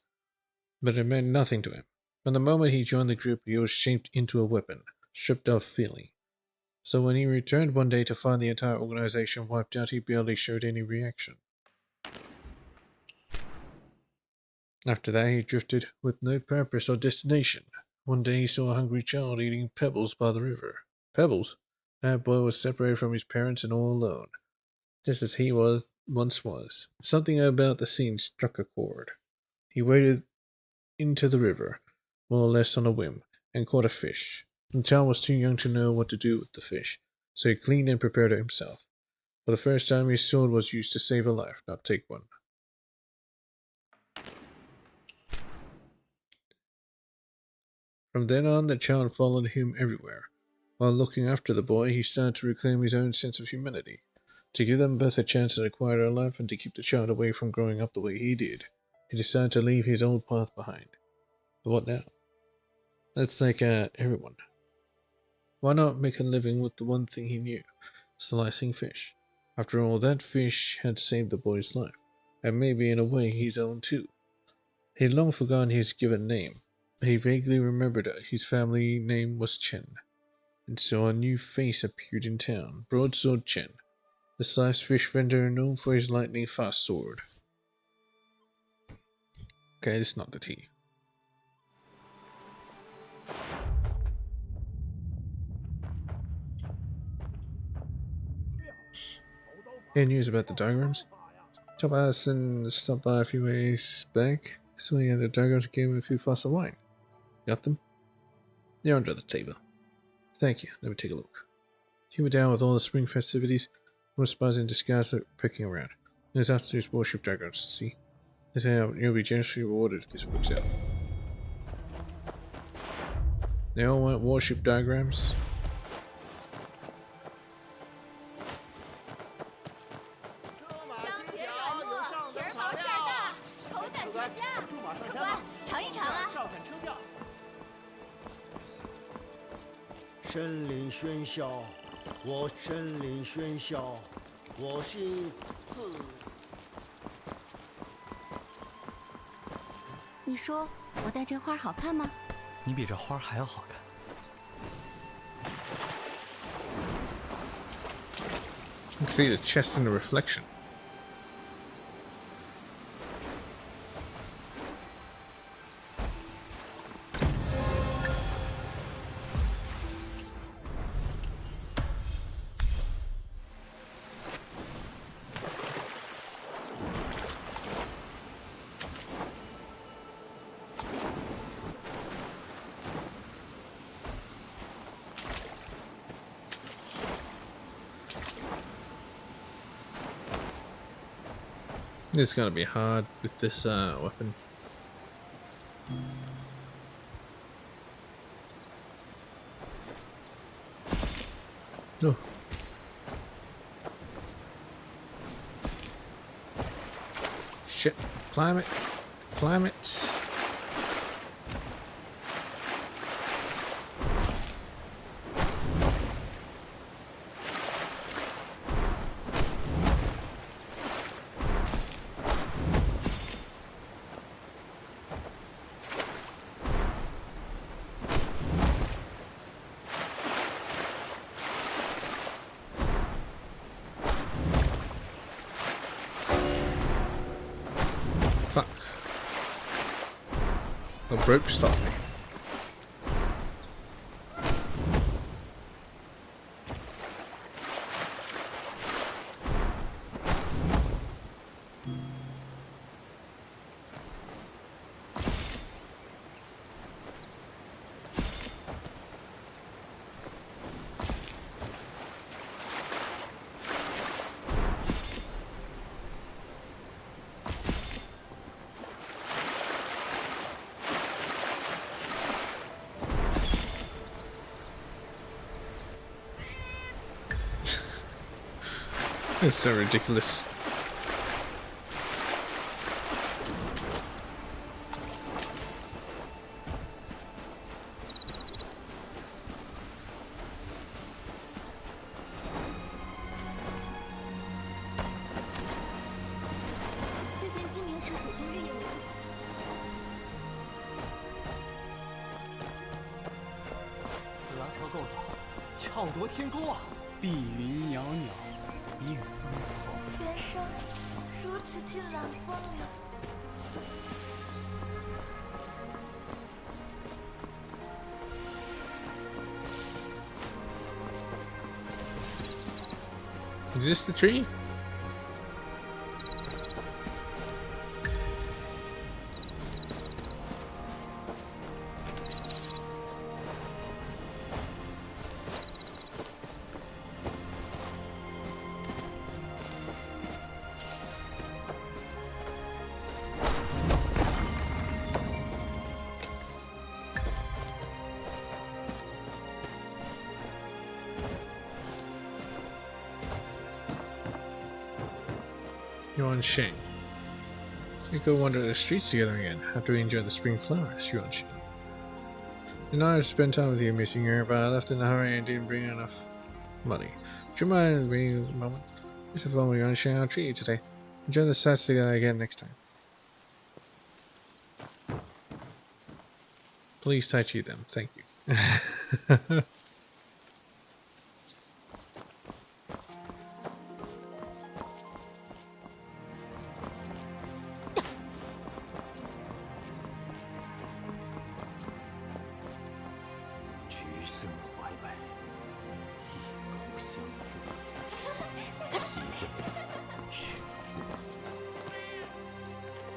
But it meant nothing to him. From the moment he joined the group, he was shaped into a weapon, stripped of feeling. So when he returned one day to find the entire organization wiped out, he barely showed any reaction. After that, he drifted with no purpose or destination. One day he saw a hungry child eating pebbles by the river. Pebbles? That boy was separated from his parents and all alone, just as he once was. Something about the scene struck a chord. He waded into the river, more or less on a whim, and caught a fish. The child was too young to know what to do with the fish, so he cleaned and prepared it himself. For the first time, his sword was used to save a life, not take one. From then on, the child followed him everywhere. While looking after the boy, he started to reclaim his own sense of humanity. To give them both a chance to acquire a life and to keep the child away from growing up the way he did, he decided to leave his old path behind. But what now? That's like everyone. Why not make a living with the one thing he knew, slicing fish? After all, that fish had saved the boy's life, and maybe in a way his own too. He had long forgotten his given name. He vaguely remembered his family name was Chen, and so a new face appeared in town, Broadsword Chen, the sliced fish vendor known for his lightning-fast sword. Okay, this is not the tea. Any news about the diagrams? Top Allison stopped by a few ways back, so he had the diagrams and gave him a few flasks of wine. Got them? They're under the table. Thank you. Let me take a look. He went down with all the spring festivities. Most spies in disguise are picking around. There's after these warship diagrams to see. This how you'll be generously rewarded if this works out. They all want warship diagrams.身临喧嚣，我身临喧嚣，我心自。你说我戴这花好看吗？你比这花还要好看。You can see the chest in the reflection. It's gonna be hard with this weapon. Oh. Shit. Climb it. Climb it. Fuck. The rope stopped me. It's so ridiculous.此廊桥构造巧夺天工啊！碧云袅袅，映风草。原生如此俊朗风流。 Is this the tree? Yuan Sheng. We go wander the streets together again after we enjoy the spring flowers, Yuan Sheng. And I have spent time with you, missing her, but I left in a hurry and didn't bring enough money. Would you mind bringing a moment? It's a fun with Yuan Sheng. I'll treat you today. Enjoy the sights together again next time. Please Tai Chi them. Thank you.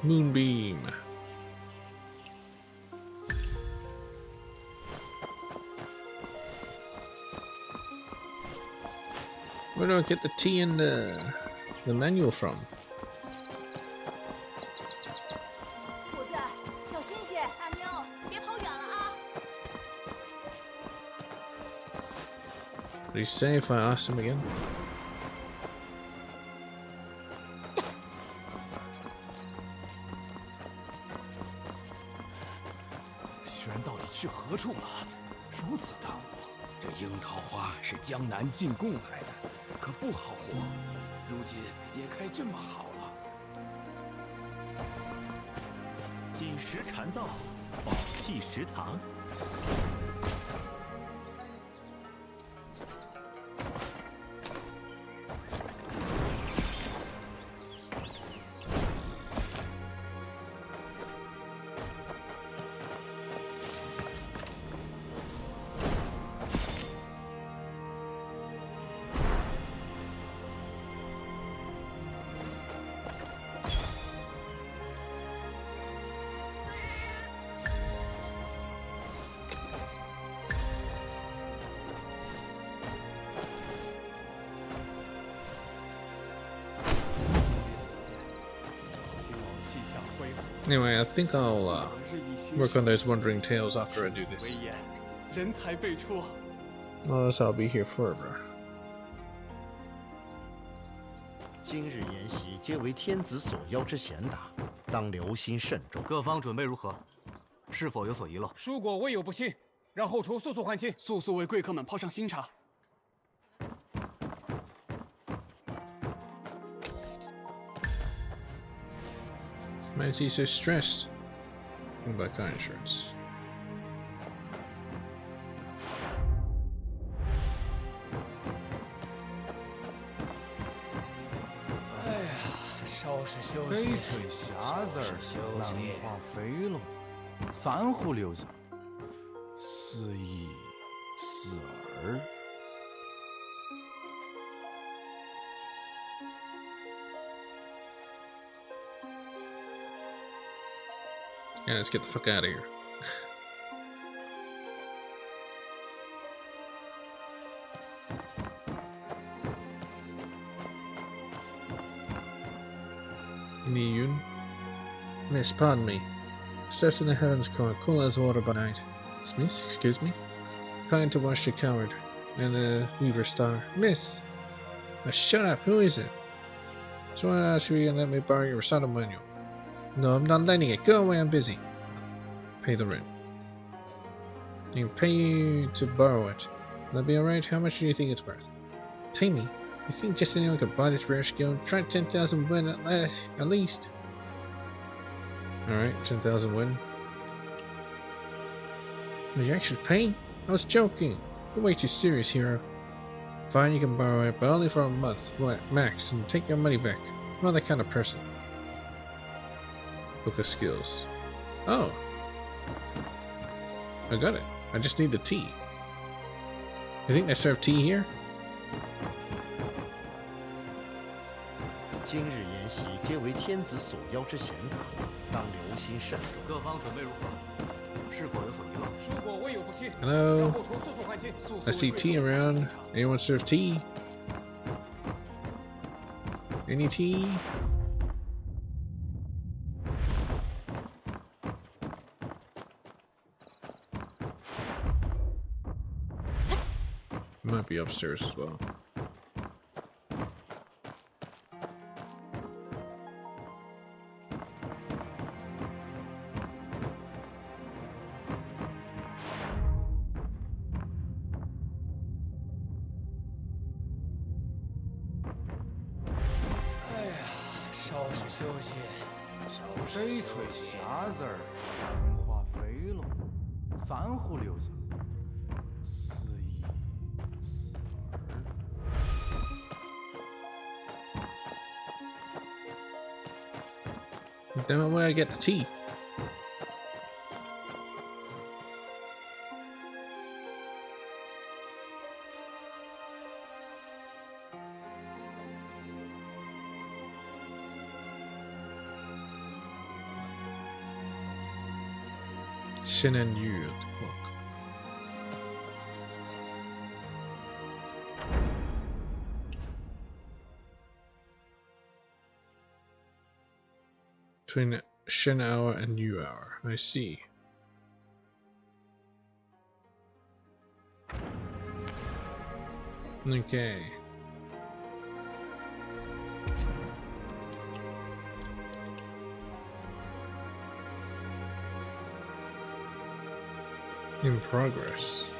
Moonbeam. Where do I get the tea and the manual from? 虎子，小心些！阿妞，别跑远了啊！ What do you say if I ask him again? 轩到底去何处了？如此耽误，这樱桃花是江南进贡来的，可不好活。如今也开这么好了。锦石禅道，宝器食堂。 Anyway, I think I'll work on those Wandering Tales after I do this. 人才辈出。 Otherwise, I'll be here forever. 今日筵席皆为天子所邀之贤达，当留心慎重。各方准备如何？是否有所遗漏？蔬果未有不新，让后厨速速换新，速速为贵客们泡上新茶。 Why is he so stressed? By car insurance. 哎呀，稍事休息。翡翠匣子儿，兰花飞龙，三湖六将，四一四二。 Yeah, let's get the fuck out of here. Niyun? Miss, pardon me. Steps in the heavens court, cool as water by night. Miss, excuse me? Kind to wash the coward and the weaver star. Miss! Shut up, who is it? So I asked if you can let me borrow your recital manual. No, I'm not letting it. Go away, I'm busy. Pay the rent. I can pay you to borrow it. Will that be alright? How much do you think it's worth? Pay me? You think just anyone could buy this rare skill? Try 10,000 win at least. Alright, 10,000 win. Will you actually pay? I was joking. You're way too serious, hero. Fine, you can borrow it, but only for a month, max, and take your money back. I'm not that kind of person. Book of skills. Oh. I got it. I just need the tea. You think they serve tea here? 今日筵席皆为天子所邀之显卡，当留心慎重。各方准备如何？是否有所遗漏？如果未有不期， Hello. 让后厨速速换新。 I see tea around. Anyone serve tea? Any tea? Might be upstairs as well. Eh 稍事休息，稍事翡休翠息。匣子儿，繁花飞龙，三湖六人，四一四二。 Damn it, where I get the tea? Shin and Yu at the clock. Between Shin hour and Yu hour. I see. Okay. In progress.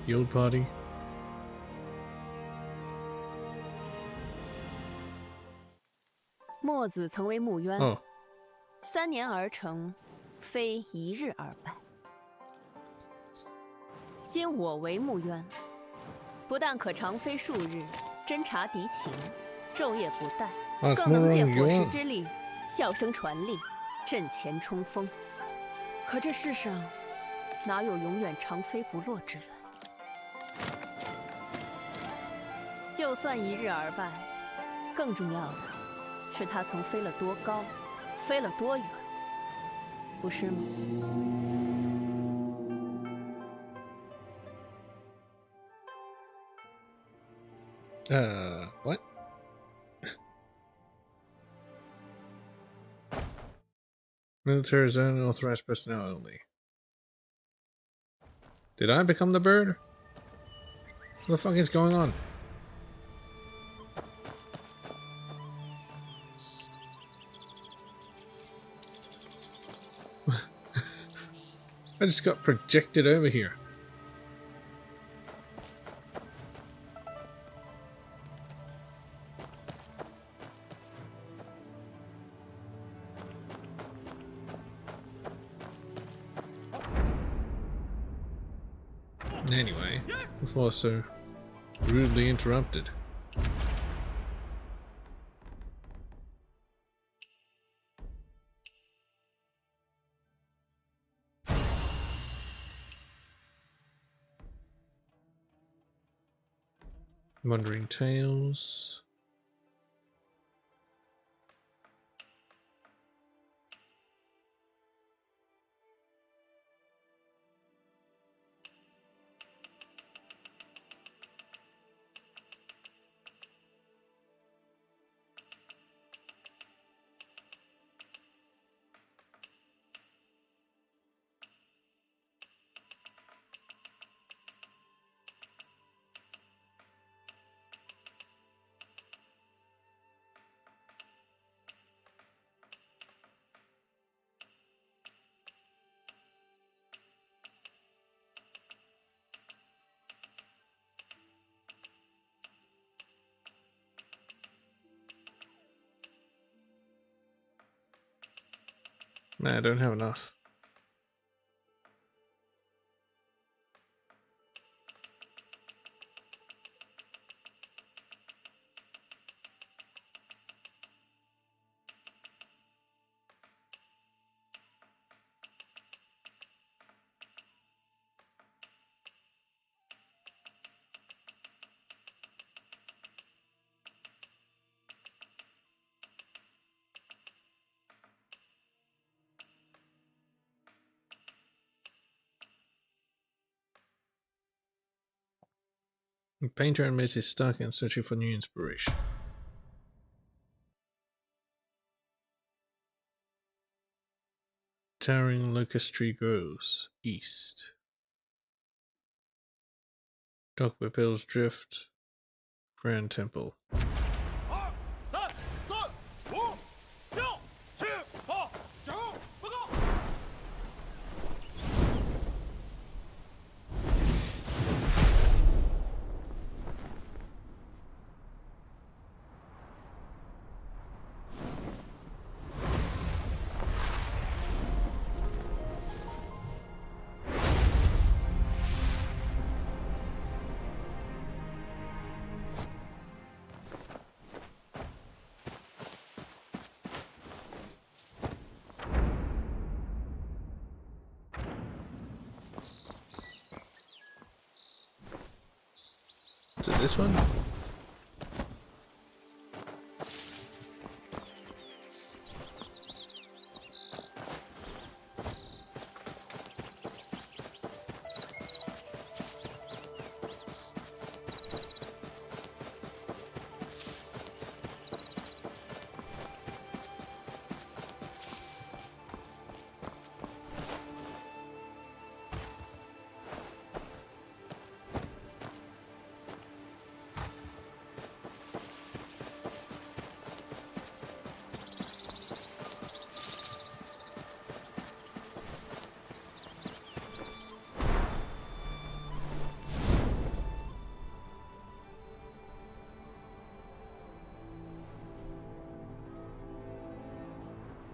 Guild party. 墨子曾为穆渊， Oh, 3年而成，非1日而败。今我为穆渊，不但可长飞数日，侦察敌情，昼夜不怠， that's 更能 more 借 on 火石 Yuan. 之力，笑声传令，阵前冲锋。可这世上哪有永远长飞不落之人？就算1日而败，更重要的是他曾飞了多高，飞了多远，不是吗？ What? Military zone, authorized personnel only. Did I become the bird? What the fuck is going on? I just got projected over here. Anyway, before so rudely interrupted. Wandering Tales. Nah, I don't have enough. The painter admits he's stuck and searching for new inspiration. Towering locust tree grows east. Dark pebbles drift. Grand temple. 2、3、4、5、6、7、8、9，报告。Is it this one?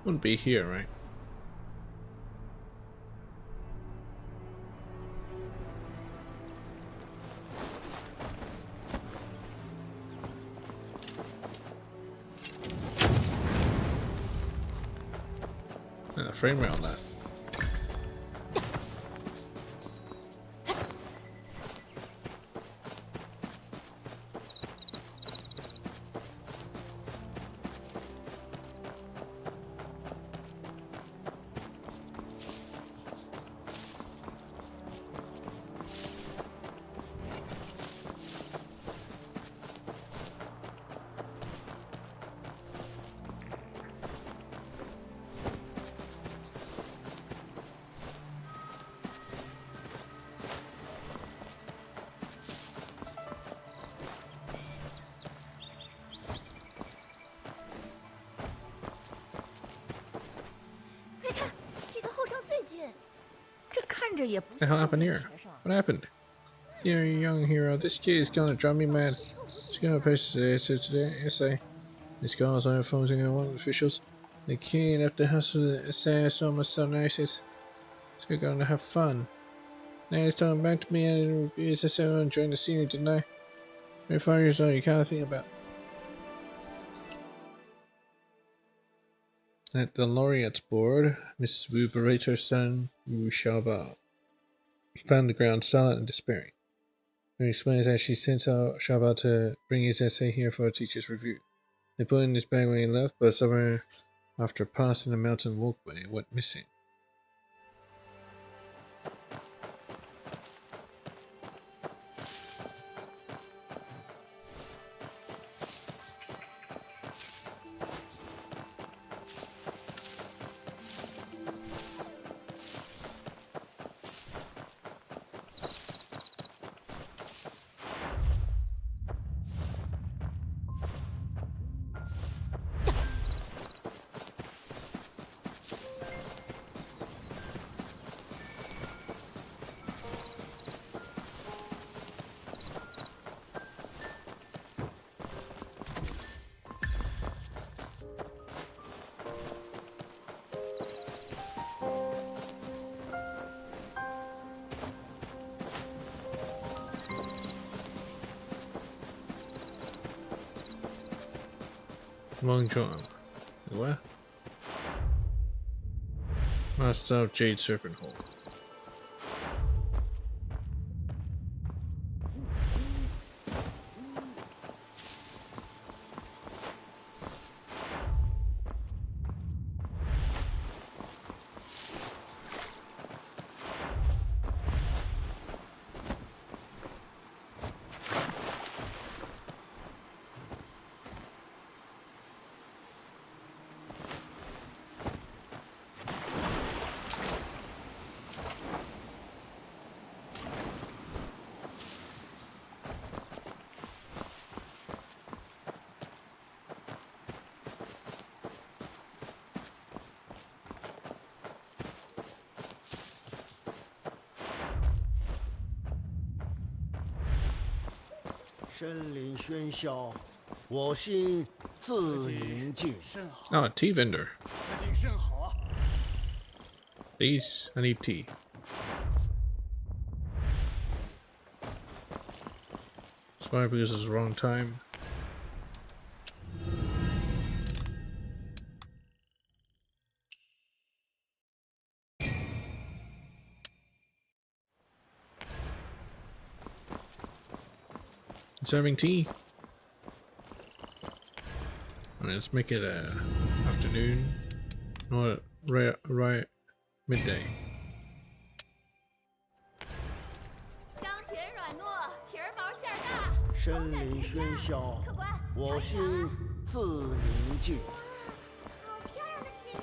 Wouldn't be here, right? And a frame rate on that. What the hell happened here? What happened? Dear young hero, this kid is gonna drive me mad. She's gonna post the essay. The scholars are informing one of the officials. The kid left the house with the essay on my subnosis. So we're gonna have fun. Now he's talking back to me and his essay on joining the senior, didn't I? 25 years old, you can't think about. At the laureate's board, Mrs. Wu berates her son, Wu Xiaobao. He found the ground silent and despairing. He explains that she sent out Xiaobao to bring his essay here for a teacher's review. They put it in his bag when he left, but somewhere after passing the mountain walkway, it went missing. Long Charm. What? Master of Jade Serpent Hole.身临喧嚣，我心自宁静。Oh, a tea vendor. 此景甚好啊！ Please, I need tea. Sorry because it's the wrong time. Serving tea. Let's make it afternoon, not right midday. 香甜软糯，皮儿薄馅儿大。身临喧嚣，我心自宁静。好漂亮的曲呀！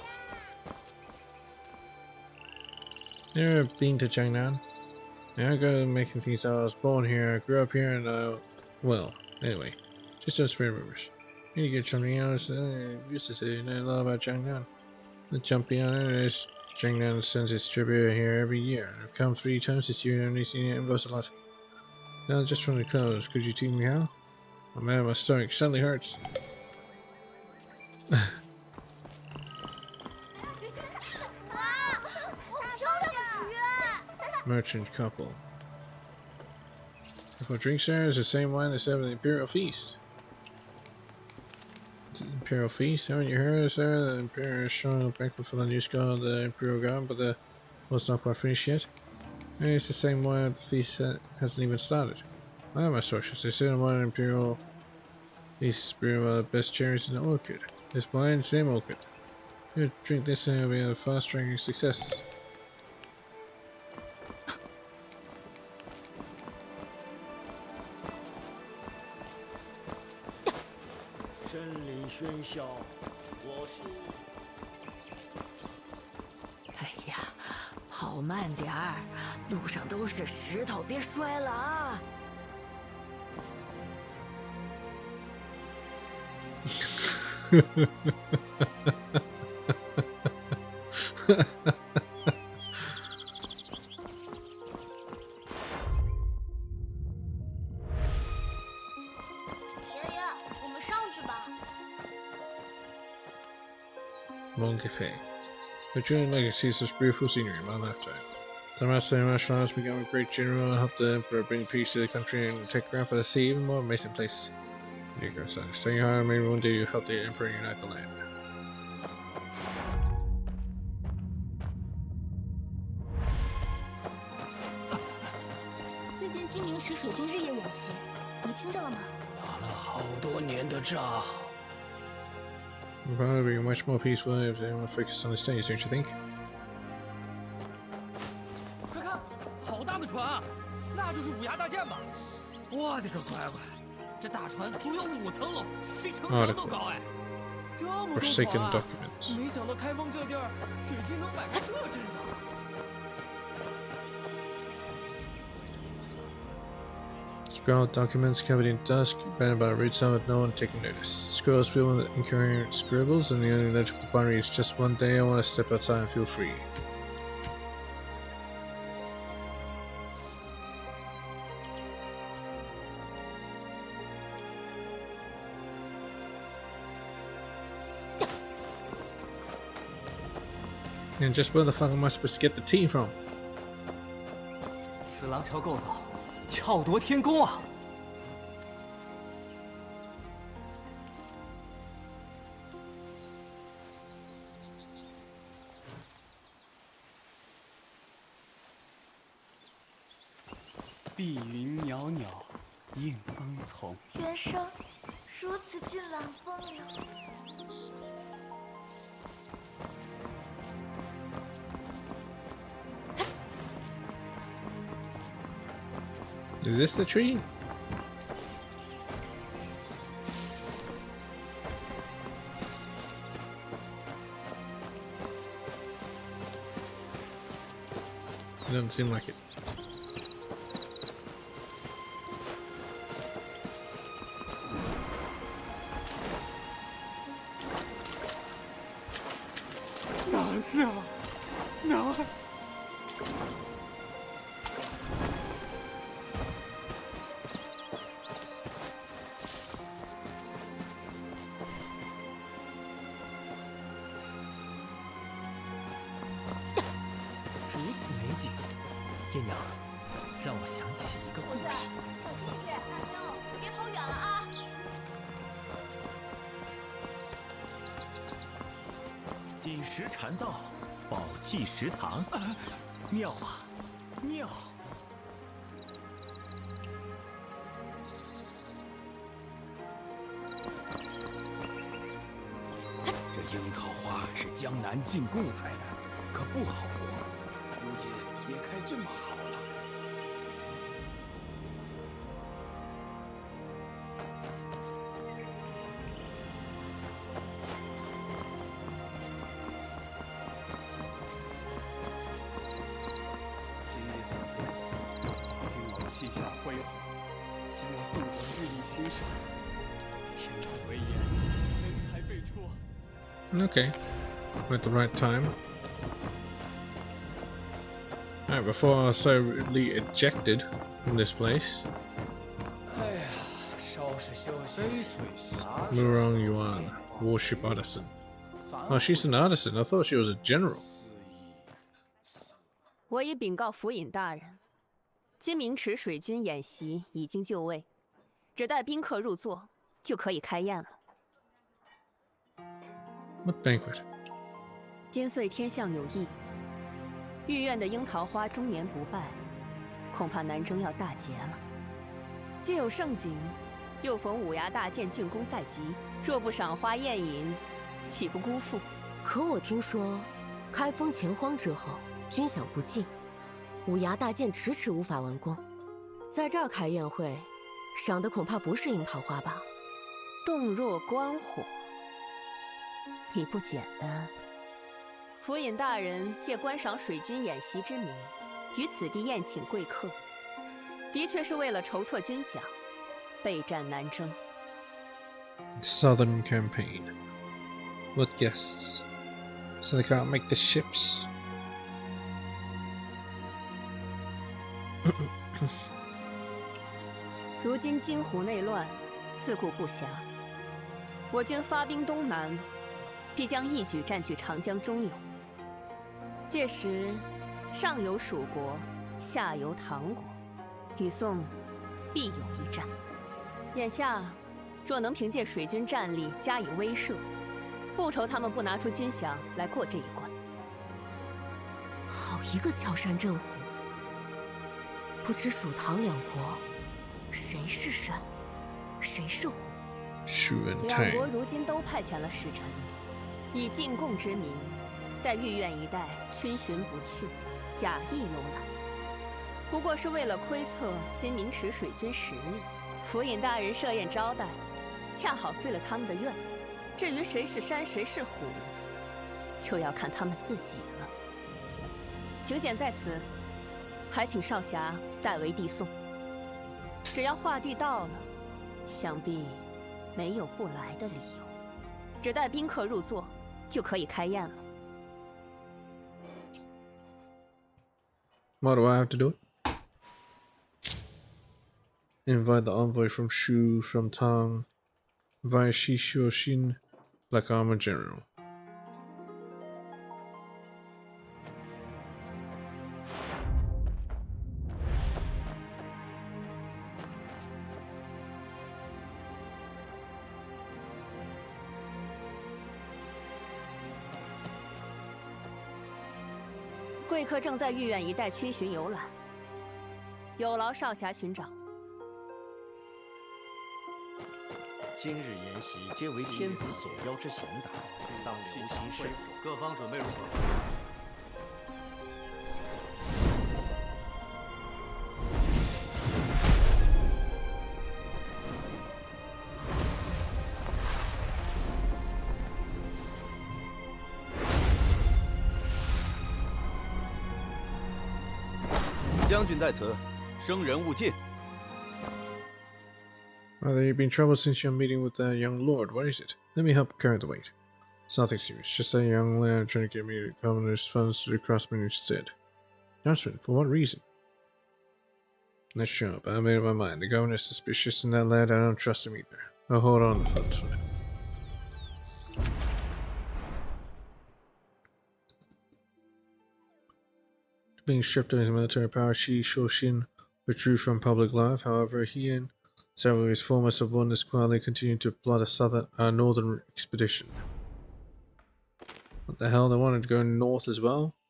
Never been to Jiangnan? Yeah, I go making things up. I was born here, I grew up here, and well, anyway, just don't spread rumors. Need to get something else. Used to say a lot about Jiangnan. The jumping on it is Jiangnan sends its tribute here every year. I've come 3 times this year and only seen it in Rosalot. Now, just from the clothes, could you teach me how? Oh man, my stomach suddenly hurts. Merchant couple. For drinks there is the same wine as at the Imperial Feast. It's the Imperial Feast? Haven't you heard, sir? The Emperor is showing a banquet for the new skull of the Imperial Guard, but the was not quite finished yet. Maybe it's the same wine, the feast hasn't even started. I have my sources. They said wine Imperial Feast brew one of the best cherries in the orchard. This wine, same orchid. If you drink this and it'll be a fast-drinking success. 身临喧嚣，我心。哎呀，跑慢点儿，路上都是石头，别摔了啊！爷爷，我们上去吧。 Mon Cafe. The Julian legacy is this beautiful scenery in my lifetime. The master Marshall has become a great general and helped the Emperor bring peace to the country and take Grandpa to see even more amazing place. You go, son. Studying hard, maybe one day you help the Emperor unite the land. 最近金明池水军日夜演习，你听着了吗？打了好多年的仗。 It'd probably be much more peaceful if everyone focused on the stage, don't you think? 快看，好大的船啊！那就是五崖大舰吧？我的个乖乖，这大船足有5层楼，比城墙都高哎！这么多 Forsaken 船啊！ document. 没想到开封这地儿，水军能摆出这阵仗。 Scrawled documents covered in dust, banned by roots of it, no one taking notice. Scrolls filled with incoherent scribbles, and the only legible binary is just one day I want to step outside and feel free. And just where the fuck am I supposed to get the tea from? 此廊桥构造巧夺天工啊！碧云袅袅，应风从。原生如此俊朗风流。 Is this the tree? It doesn't seem like it.饮食禅道，宝气食堂，妙啊，妙！这樱桃花是江南进贡来的，可不好活。如今也开这么好了。 气象辉煌，请我宋国日益欣赏。天子为言，人才辈出。Okay, at the right time. Alright, before I so rudely ejected from this place. 哎呀，稍事休息。 Murong Yuan, warship artisan. Oh, she's an artisan. I thought she was a general. 我已禀告府尹大人，金明池水军演习已经就位，只待宾客入座，就可以开宴了。 What banquet? 今岁天象有异，御苑的樱桃花终年不败，恐怕南征要大捷了。既有盛景，又逢五牙大剑竣工在即，若不赏花宴饮，岂不辜负？可我听说，开封前荒之后，军饷不进，五牙大剑迟迟无法完工。在这儿开宴会，赏的恐怕不是樱桃花吧？洞若观火。 你不简单。府尹大人借观赏水军演习之名，于此地宴请贵客，的确是为了筹措军饷，备战南征。Southern campaign. What guests? So they can't make the ships. 如今金湖内乱，自顾不暇，我军发兵东南。 必将一举占据长江中游。届时，上有蜀国，下有唐国，与宋必有一战。眼下，若能凭借水军战力加以威慑，不愁他们不拿出军饷来过这一关。好一个敲山震虎！不知蜀唐两国，谁是山，谁是虎？两国如今都派遣了使臣。 以进贡之名，在御苑一带逡巡不去，假意游览，不过是为了窥测金明池水军实力。府尹大人设宴招待，恰好遂了他们的愿。至于谁是山谁是虎，就要看他们自己了。请柬在此，还请少侠代为递送。只要画地到了，想必没有不来的理由。只待宾客入座。 就可以开宴了。What do I have to do? Invite the envoy from Shu, from Tang, via Shishu Shin, Black Armor General. 贵客正在御苑一带逡巡游览，有劳少侠巡掌。今日筵席皆为天子所邀之贤达，当如其甚。各方准备如何？将军在此，生人勿近。 There been trouble since your meeting with the young lord. What is it? Let me help carry the weight. It's nothing serious. Just a young lad trying to get me the governor's funds to the crossman instead. Crossman? For what reason? Not sure, but I made up my mind. The governor's suspicious, and that lad, I don't trust him either. I'll hold on to the funds for now. Being stripped of his military power, Shi Shoshin withdrew from public life. However, he and several of his former subordinates quietly continued to plot a northern expedition. What the hell? They wanted to go north as well? “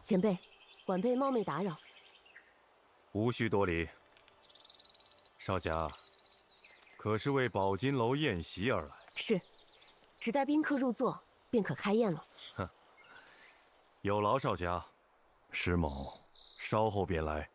前辈，晚辈冒昧打扰。”无需多礼。少侠，可是为宝金楼宴席而来？是，只待宾客入座，便可开宴了。哼，有劳少侠，石某稍后便来。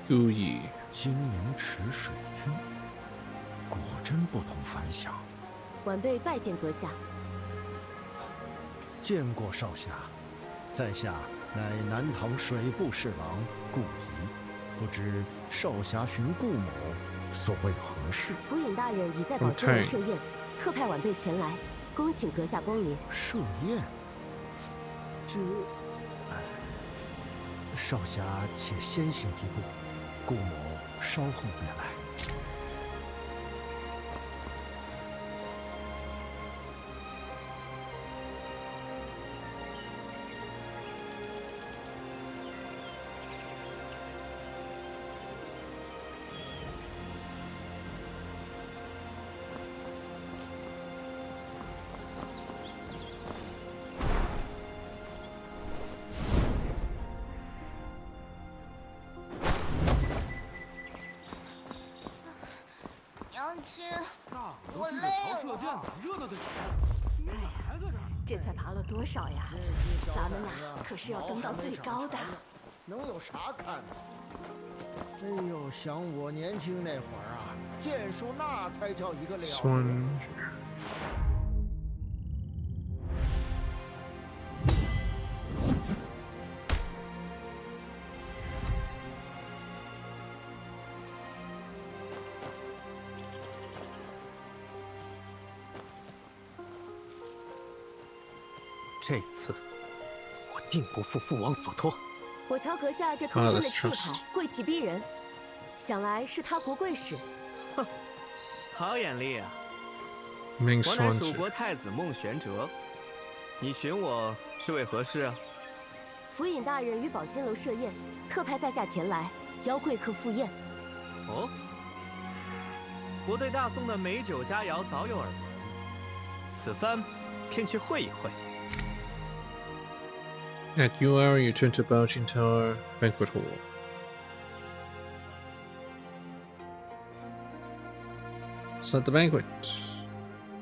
故意金陵池水军，果真不同凡响。晚辈拜见阁下。见过少侠，在下乃南唐水部侍郎顾仪，不知少侠寻顾某所谓何事？府尹大人已在宝金楼设宴，特派晚辈前来，恭请阁下光临。设宴？这……哎，少侠且先行一步。 顾某稍后便来。娘亲，我累了。热的得这才爬了多少呀？咱们呐，可是要登到最高的。能有啥看的？哎呦，想我年轻那会儿啊，剑术那才叫一个了得。 这次我定不负父王所托。我瞧阁下这头身的气派，贵气逼人，想来是他国贵使。哼，好眼力啊！我乃蜀国太子孟玄哲，你寻我是为何事啊？府尹大人于宝金楼设宴，特派在下前来邀贵客赴宴。哦，我对大宋的美酒佳肴早有耳闻，此番便去会一会。 At your hour, you turn to Baojin Tower Banquet Hall. Start the banquet.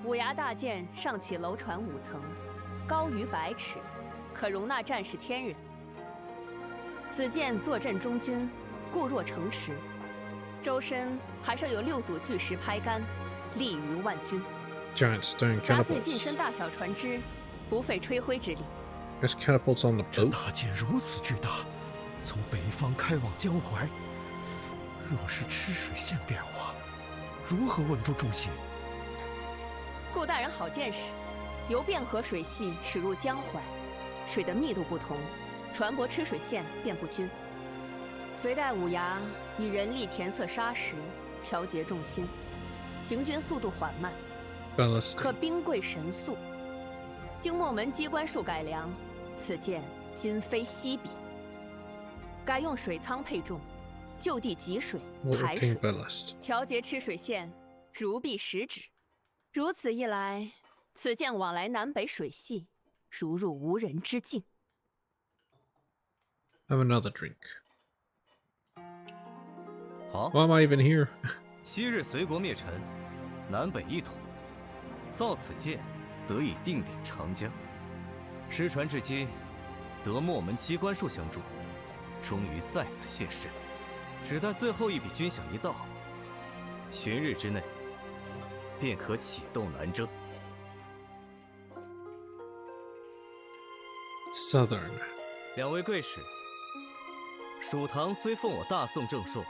五衙大殿上起楼船5层，高逾100尺，可容纳战士1000人。此舰坐镇中军，固若城池，周身还设有6组巨石拍杆，立于万钧。Giant stone 杂碎 catapults. 近身大小船只，不费吹灰之力。There's catapults on the 这 boat. 大舰如此巨大，从北方开往江淮，若是吃水线变化，如何稳住重心？顾大人好见识，由汴河水系驶入江淮，水的密度不同，船舶吃水线便不均。隋代五牙以人力填塞沙石，调节重心，行军速度缓慢， Ballast. 可兵贵神速。经墨门机关术改良，此舰今非昔比，改用水舱配重，就地集水排 Water 水， tank ballast. 调节吃水线如臂使指。如此一来，此舰往来南北水系，如入无人之境。 Have another drink. 好， Why am I even here? 昔日隋国灭陈，南北一统，造此舰，得以定鼎长江。失传至今，得墨门机关术相助，终于在此现身。只待最后一笔军饷一到，旬日之内，便可启动南征。 Southern. 两位贵使，蜀唐虽奉我大宋正朔，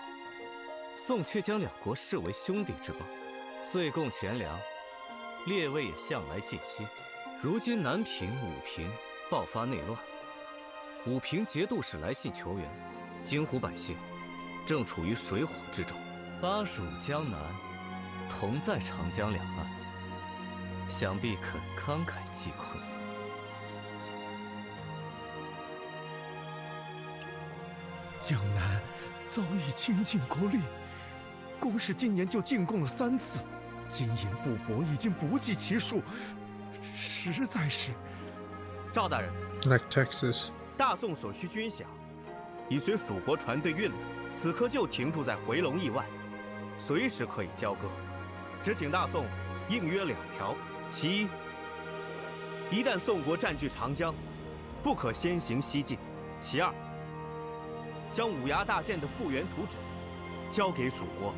宋却将两国视为兄弟之邦，岁贡钱粮，列位也向来尽心。如今南平、武平爆发内乱，武平节度使来信求援，京湖百姓正处于水火之中。巴蜀、江南同在长江两岸，想必肯慷慨济困。 江南早已倾尽国力，公使今年就进贡了3次，金银布帛已经不计其数，实在是。赵大人， Like Texas. 大宋所需军饷已随蜀国船队运来，此刻就停驻在回龙驿外，随时可以交割。只请大宋应约2条：其一，一旦宋国占据长江，不可先行西进；其二，将五牙大舰的复原图纸交给蜀国。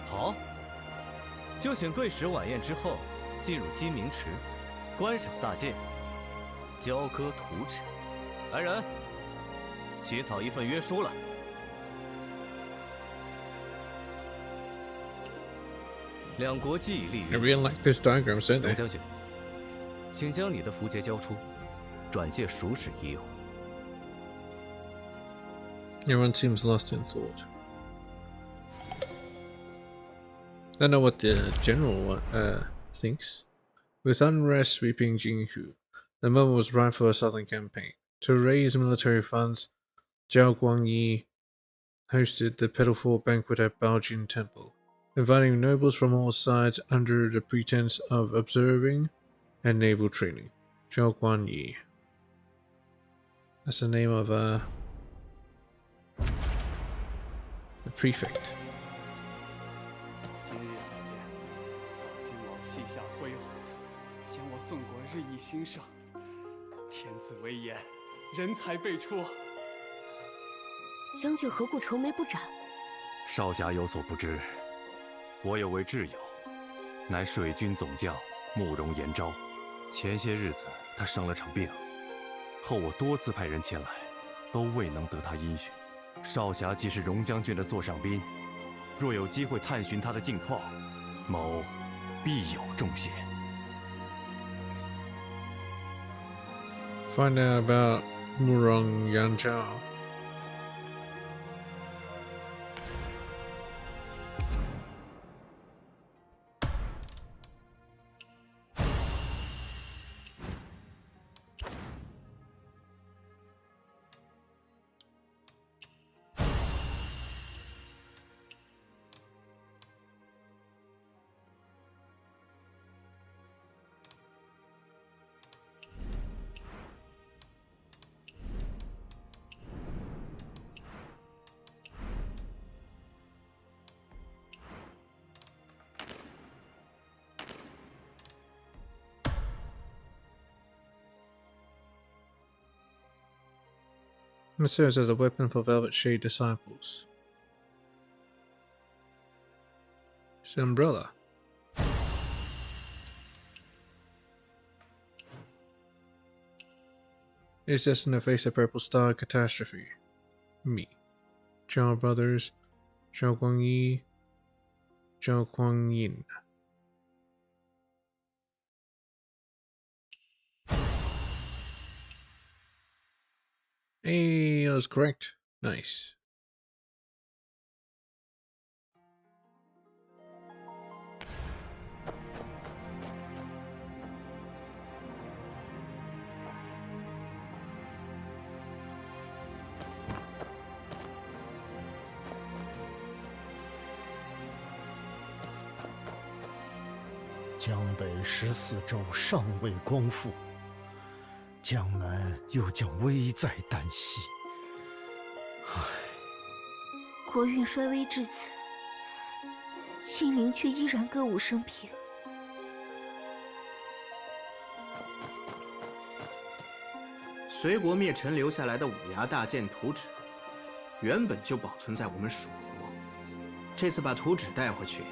好，就请贵使晚宴之后进入金明池，观赏大舰，交割图纸。来人，起草一份约书来。两国既已立 I 约， really like those diagrams, don't 龙 they? 将军，请将你的符节交出，转借蜀使一用。 Everyone seems lost in thought. I know what the general thinks. With unrest sweeping Jinghu, the moment was right for a southern campaign. To raise military funds, Zhao Guangyi hosted the Petalful banquet at Baojin Temple, inviting nobles from all sides under the pretense of observing and naval training. Zhao Guangyi. That's the name of the prefect. 今日所见，金王膝下恢宏，显我宋国日益兴盛，天子威严，人才辈出。将军何故愁眉不展？少侠有所不知，我有位挚友，乃水军总将慕容延昭。前些日子他生了场病，后我多次派人前来，都未能得他音讯。少侠既是荣将军的座上宾，若有机会探寻他的近况，某必有重谢。 Find out about Murong Yanzhao. It serves as a weapon for Velvet Shade disciples. It's the umbrella. is destined to face a purple star catastrophe. Me. Zhao brothers, Zhao Guangyi, Zhao Guangyin. Hey, I was correct. Nice.江北14州尚未光复，江南又将危在旦夕。唉，国运衰微至此，清灵却依然歌舞升平。隋国灭陈留下来的五牙大剑图纸，原本就保存在我们蜀国。这次把图纸带回去，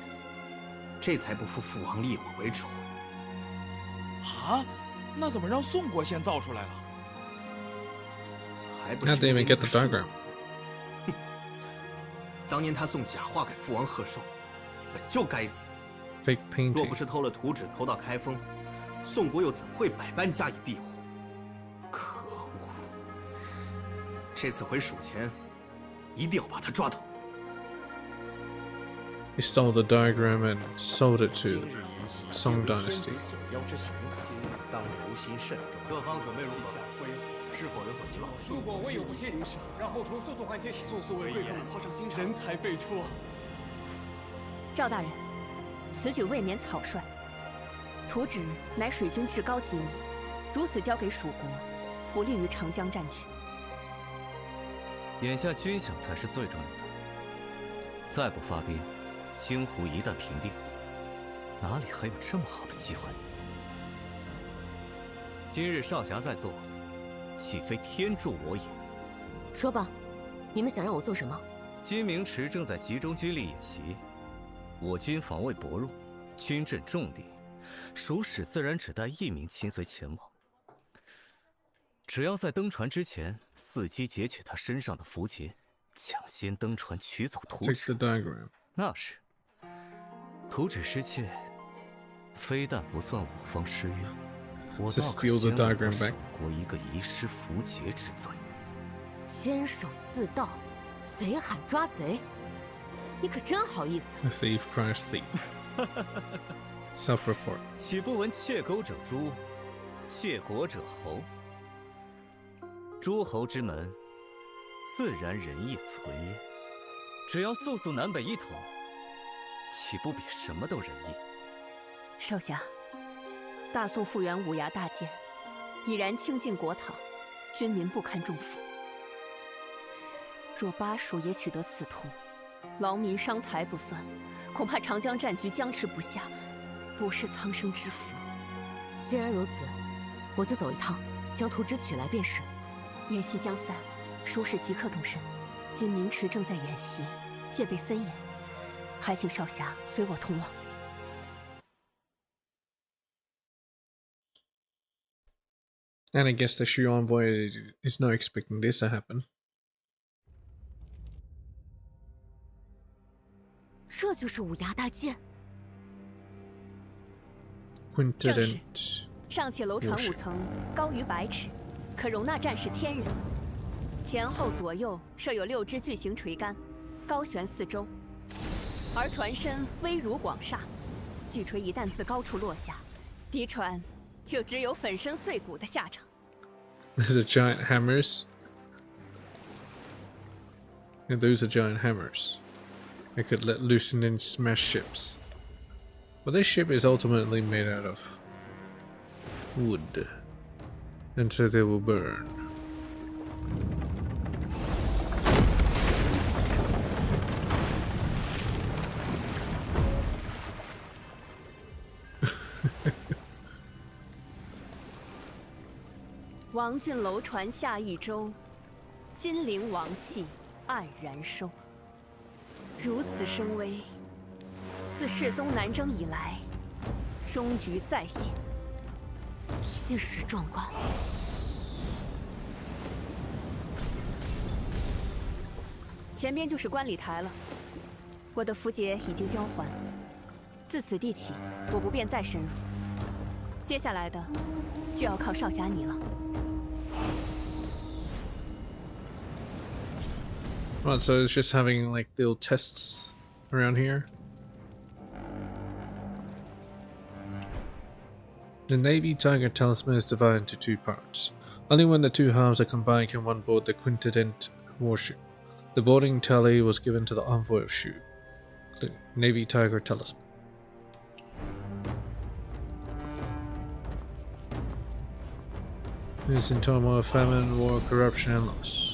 这才不负父王立我为主。啊？那怎么让宋国先造出来了？还不是因为那个数字。哼！当年他送假画给父王贺寿，本就该死。Fake painting. 若不是偷了图纸偷到开封，宋国又怎会百般加以庇护？可恶！这次回蜀前，一定要把他抓到。He stole the diagram and sold it to Song Dynasty. 各方准备如何？是否有所希望？宋国未有不亲，让后厨速速换新，速速为贵客们抛上新茶，人才辈出。赵大人，此举未免草率。图纸乃水军至高机密，如此交给蜀国，不利于长江战局。眼下军饷才是最重要的，再不发兵，京湖一旦平定，哪里还有这么好的机会？今日少侠在座，岂非天助我也？说吧，你们想让我做什么？金明池正在集中军力演习，我军防卫薄弱，军阵重地，蜀使自然只带1名亲随前往。只要在登船之前伺机截取他身上的符节，抢先登船取走图纸，那时图纸失窃，非但不算我方失约，我倒可先为蜀国一个遗失符节之罪。监守自盗，贼喊抓贼，你可真好意思。 A thief cries thief. Self-report. 岂不闻窃钩者诛，窃国者侯？诸侯之门，自然仁义存焉。只要速速南北一统，岂不比什么都仁义？少侠，大宋复原五牙大剑，已然倾尽国土，军民不堪重负。若巴蜀也取得此图，劳民伤财不算，恐怕长江战局僵持不下，不是苍生之福。既然如此，我就走一趟，将图纸取来便是。演习将散，蜀使即刻动身。金明池正在演习，戒备森严，还请少侠随我同往。And I guess the Shu envoy is not expecting this to happen. 这就是五牙大剑。 Quintident. 上且楼船5层，高于100尺，可容纳战士1000人。前后左右设有6支巨型垂竿，高悬4周，而船身微如广厦。巨锤一旦自高处落下，敌船就只有粉身碎骨的下场。These are giant hammers. And those are giant hammers. They could let loose and then smash ships. But this ship is ultimately made out of wood. And so they will burn. 王郡楼船下一周，金陵王气黯然收。如此声威，自世宗南征以来，终于再现，气势壮观。前边就是观礼台了，我的符节已经交还。自此地起，我不便再深入。接下来的，就要靠少侠你了。Right, so it's just having like little tests around here. The Navy Tiger Talisman is divided into two parts. Only when the two halves are combined can one board the Quintident warship. The boarding tally was given to the envoy of Shu. The Navy Tiger Talisman. It is in turmoil, famine, war, corruption, and loss.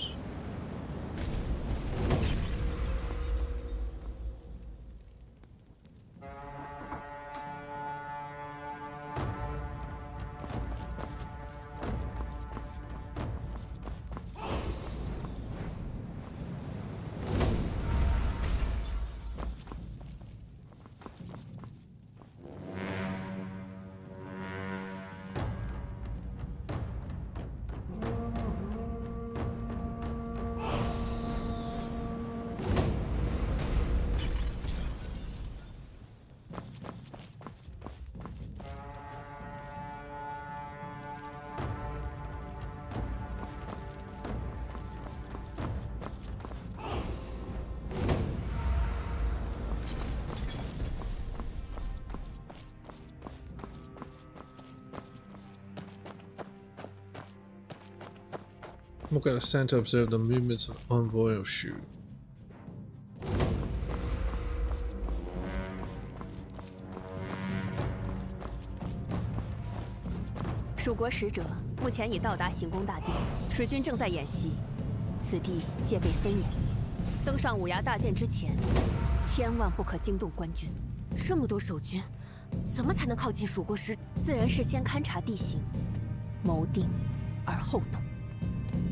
Mocha was sent to observe the movements of the envoy of Shu. 蜀国使者目前已到达行宫大殿，水军正在演习，此地戒备森严。登上五崖大剑之前，千万不可惊动官军。这么多守军，怎么才能靠近蜀国使？自然是先勘察地形，谋定而后动。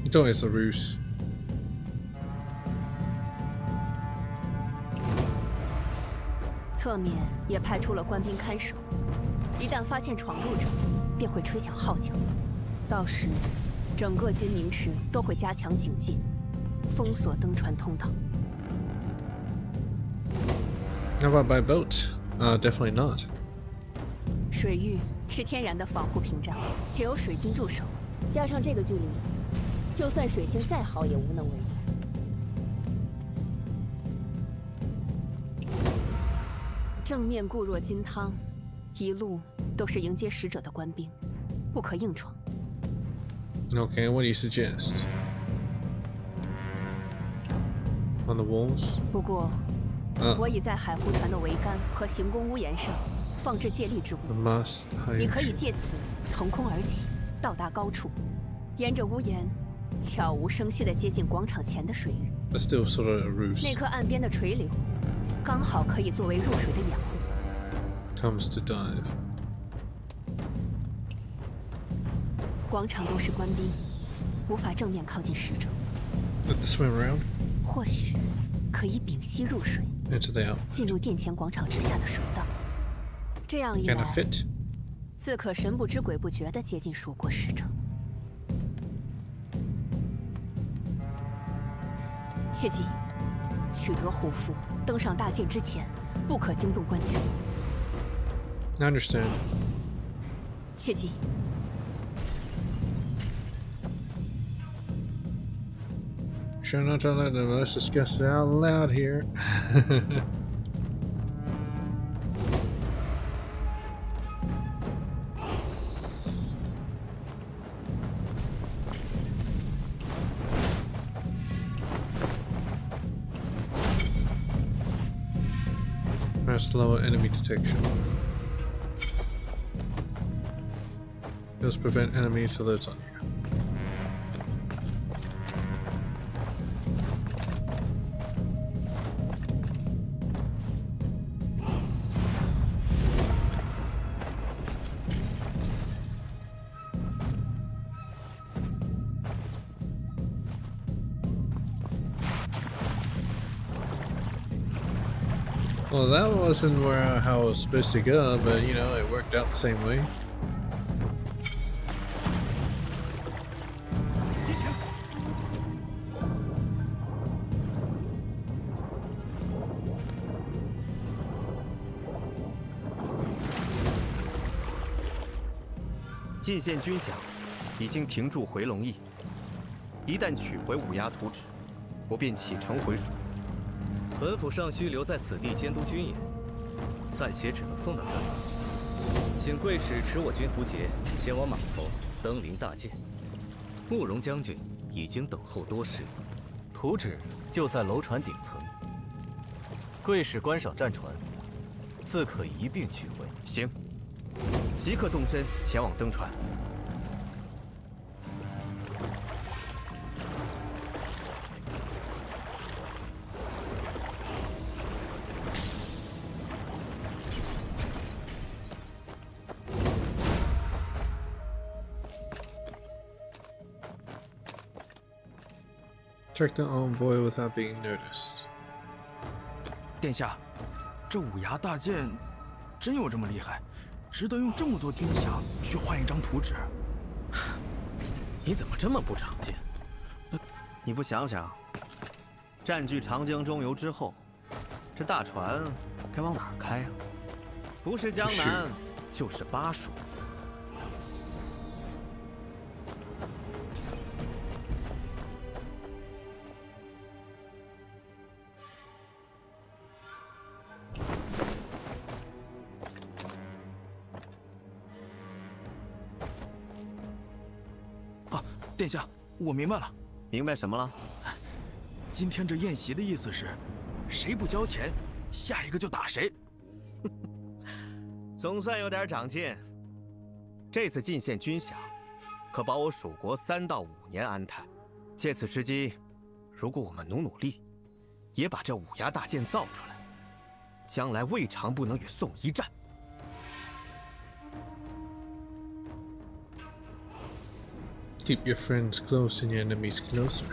It's always a ruse. 侧面也派出了官兵看守，一旦发现闯入者，便会吹响号角。到时，整个金明池都会加强警戒，封锁登船通道。How about by boat? Definitely not. 水域是天然的防护屏障，且有水军驻守，加上这个距离。 就算水性再好，也无能为力。正面固若金汤，一路都是迎接使者的官兵，不可硬闯。Okay, what do you suggest? On the walls? 不过，我已在海湖船的桅杆和行宫屋檐上放置借力之物，你可以借此腾空而起，到达高处，沿着屋檐。 悄无声息地接近广场前的水域， But still sort of a ruse. 那颗岸边的垂柳，刚好可以作为入水的掩护。Comes to dive. 广场都是官兵，无法正面靠近使者。Let the swim around. 或许可以屏息入水， Into the out. 进入殿前广场之下的水道。这样一来， Can I fit? 自可神不知鬼不觉地接近蜀国使者。 切记，取得虎符，登上大剑之前，不可惊动官军。I understand. 切记。Sure not to let them. Let's discuss it out loud here. Lower enemy detection. Does prevent enemy alerts on you. Well, that wasn't how I was supposed to go, but you know, it worked out the same way. 晋县军饷已经停驻回龙驿，一旦取回五牙图纸，我便启程回蜀。本府尚需留在此地监督军营，暂且只能送到这里。请贵使持我军符节前往码头登临大舰。慕容将军已经等候多时，图纸就在楼船顶层。贵使观赏战船，自可一并取回。行，即刻动身前往登船。Check the envoy without being noticed. 殿下，这五牙大剑真有这么厉害，值得用这么多军饷去换一张图纸？你怎么这么不长进？你不想想，占据长江中游之后，这大船该往哪儿开啊？不是江南，就是巴蜀。殿下，我明白了。明白什么了？今天这宴席的意思是，谁不交钱，下一个就打谁。总算有点长进。这次进献军饷，可保我蜀国3到5年安泰。借此时机，如果我们努力，也把这五牙大剑造出来，将来未尝不能与宋一战。Keep your friends close and your enemies closer.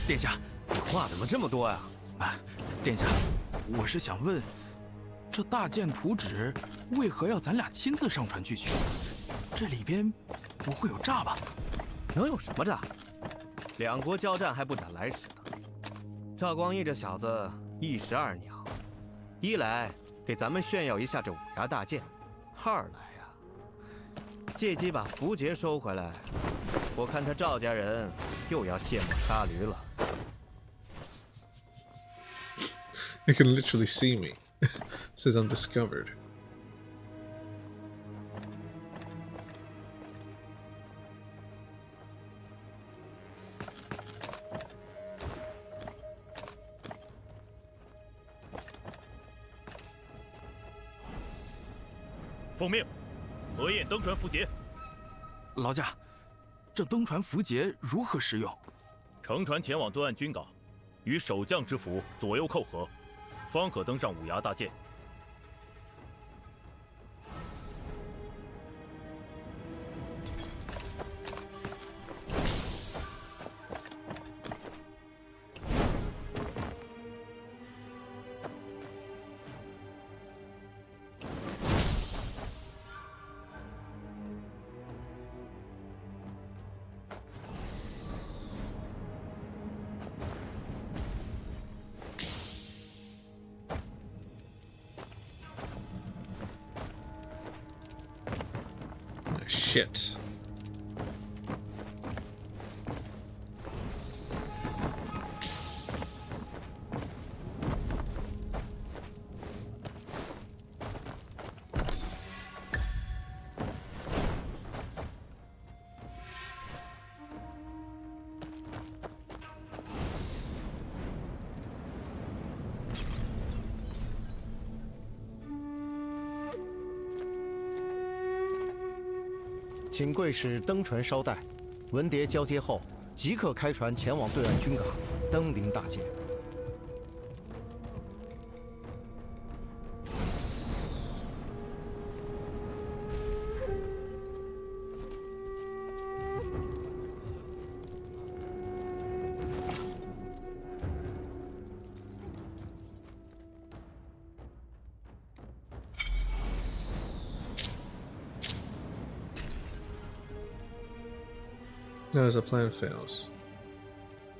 殿下，你话怎么这么多呀？殿下，我是想问，这大剑图纸为何要咱俩亲自上船去取？这里边不会有诈吧？能有什么诈？两国交战还不打来时呢。赵光义这小子一石二鸟，一来给咱们炫耀一下这五牙大剑，二来呀，借机把符节收回来。我看他赵家人又要卸磨杀驴了。You can literally see me. Says I'm discovered. 奉命，何晏登船符节。劳驾，这登船符节如何使用？乘船前往对岸军港，与守将之符左右扣合，方可登上五牙大剑。Shit. 请贵使登船稍待，文牒交接后，即刻开船前往对岸军港登临大舰。 No, the plan fails.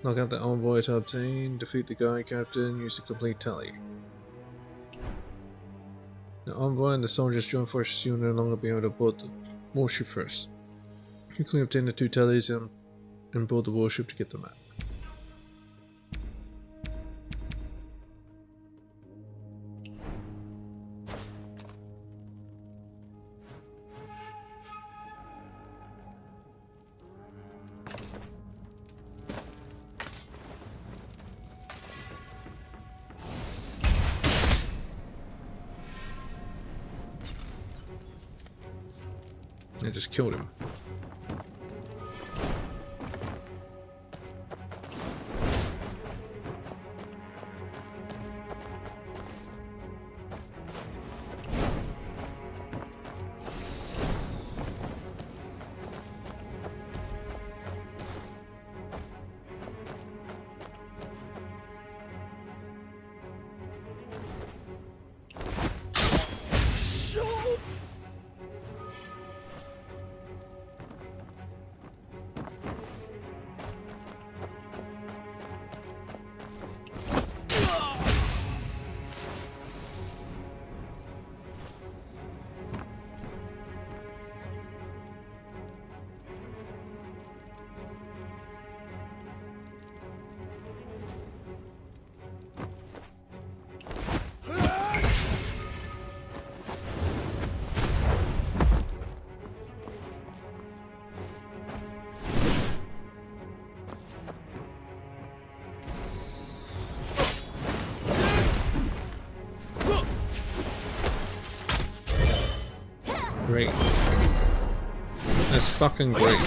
Knock out the envoy to obtain, defeat the guard captain, use the complete tally. The envoy and the soldiers join forces. You will no longer be able to board the warship first. Quickly obtain the 2 tallies and board the warship to get the map. I just killed him. Great. That's fucking great.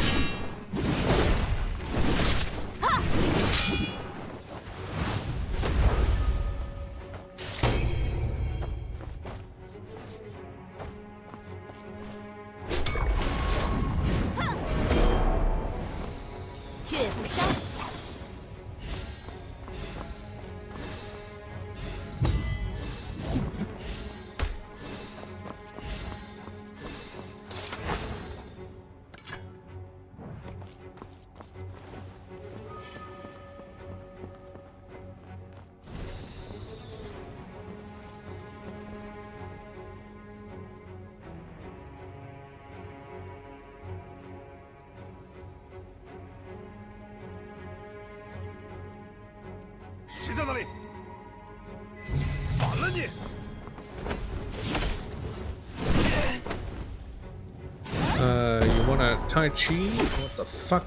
You want a Tai Chi? What the fuck?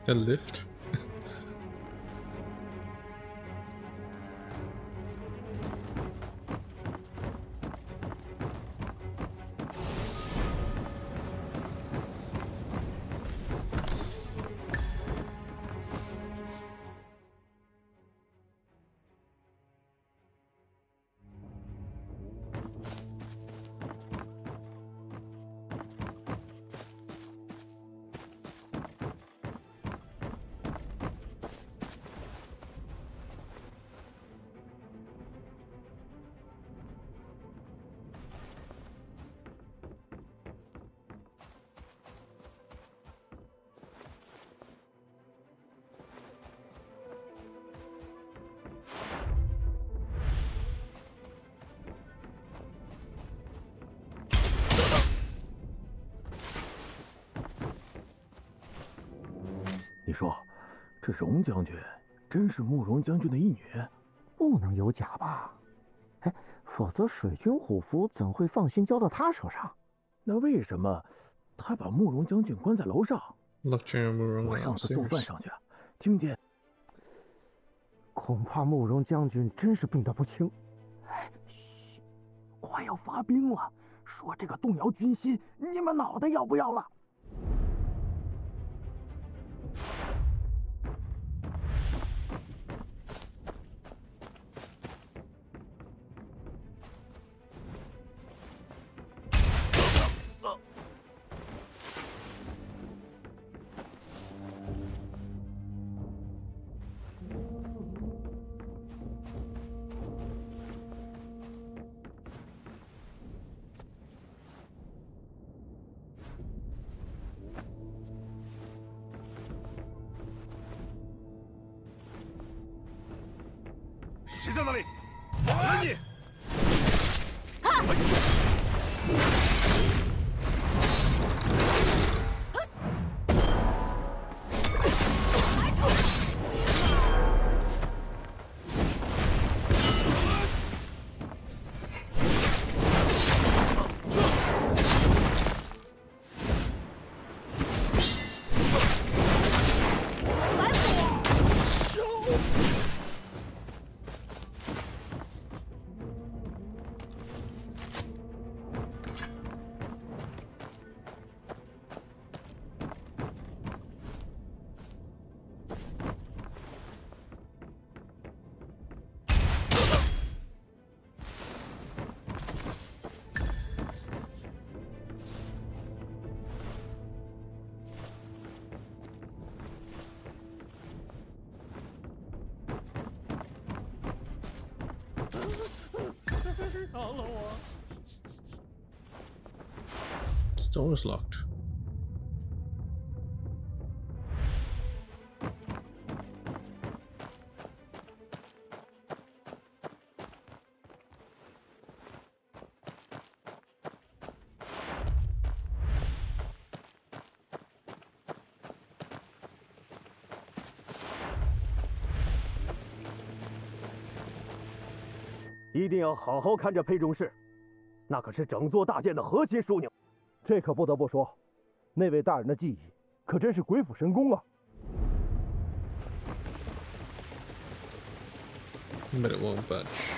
A lift?你说，这荣将军真是慕容将军的义女？不能有假吧？哎，否则水军虎符怎会放心交到他手上？那为什么他把慕容将军关在楼上？我上次送饭上去，听见，恐怕慕容将军真是病得不轻。哎，嘘，快要发兵了，说这个动摇军心，你们脑袋要不要了？谁在那里？打人你！The door is locked. "一定要好好看着佩中士，那可是整座大剑的核心枢纽。这可不得不说，那位大人的技艺可真是鬼斧神工啊！" But it won't budge.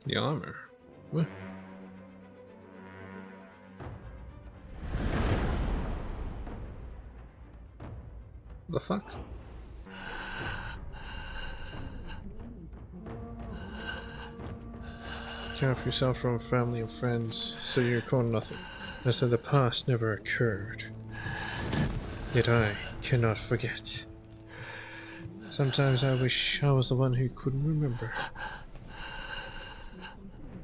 The armor. What? The fuck? Cut off yourself from family and friends, so you recall nothing, as though the past never occurred. Yet I cannot forget. Sometimes I wish I was the one who couldn't remember.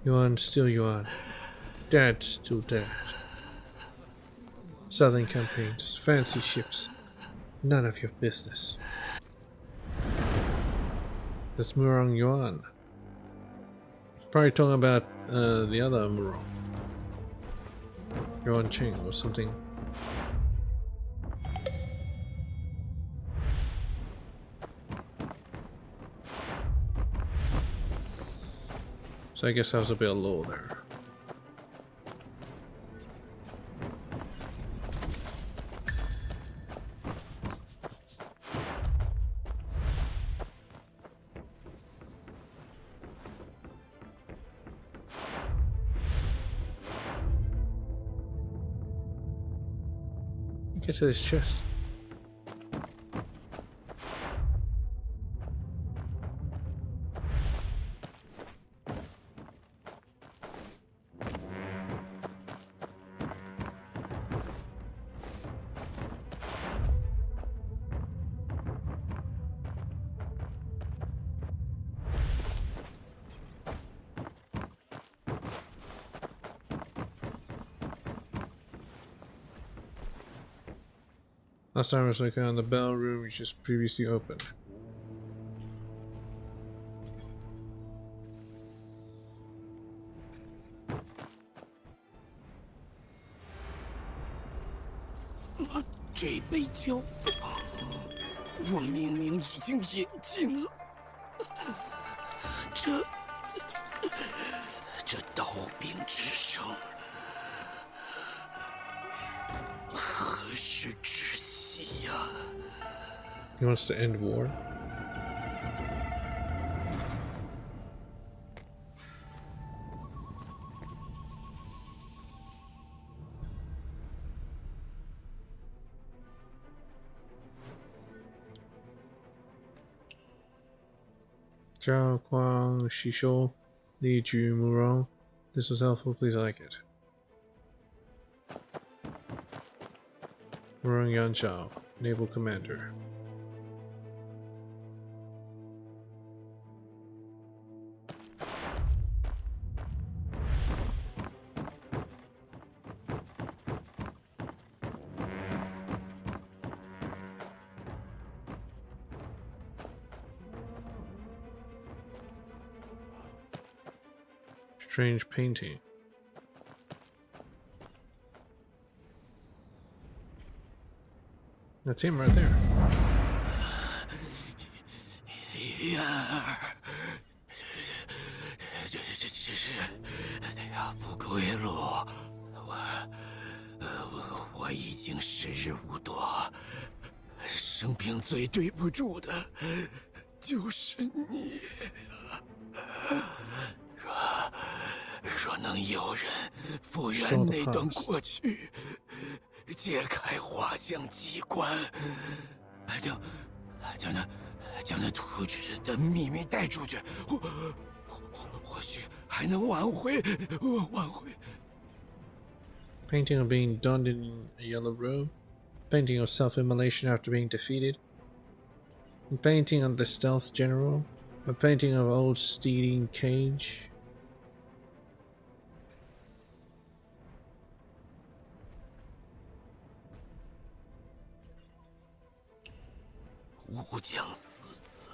Yuan still Yuan. Dad still Dad. Southern campaigns, fancy ships. None of your business. That's Murong Yuan. Probably talking about the other Murong. Yuan Ching or something. So I guess I was a bit low there. Get to this chest. Last time I was looking on the bell room, which is previously opened.这杯酒，我明明已经饮尽了。这刀兵之声，何时止息呀？He wants to end war. Zhao Guang Shishou Li Ju Murong. This was helpful, please like it. Murong Yanzhao, Naval Commander. Strange painting. That's him right there. 燕儿，这是不归路。我已经时日无多，生平最对不住的就是你。若能有人复原那段过去，解开画像机关，将那图纸的秘密带出去，或许还能挽回。Painting of being donned in a yellow robe. Painting of self-immolation after being defeated. A painting of the stealth general. A painting of old steeding cage.武将四子，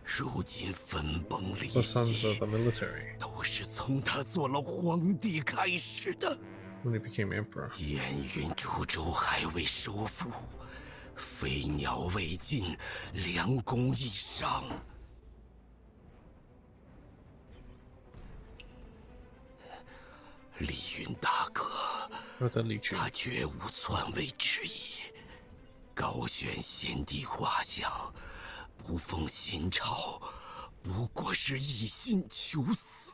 如今分崩离析，都是从他做了皇帝开始的。When he became emperor. 燕云株洲还未收复，飞鸟未尽，良弓已伤。李云大哥，他绝无篡位之意。高悬先帝画像，不奉新朝，不过是一心求死。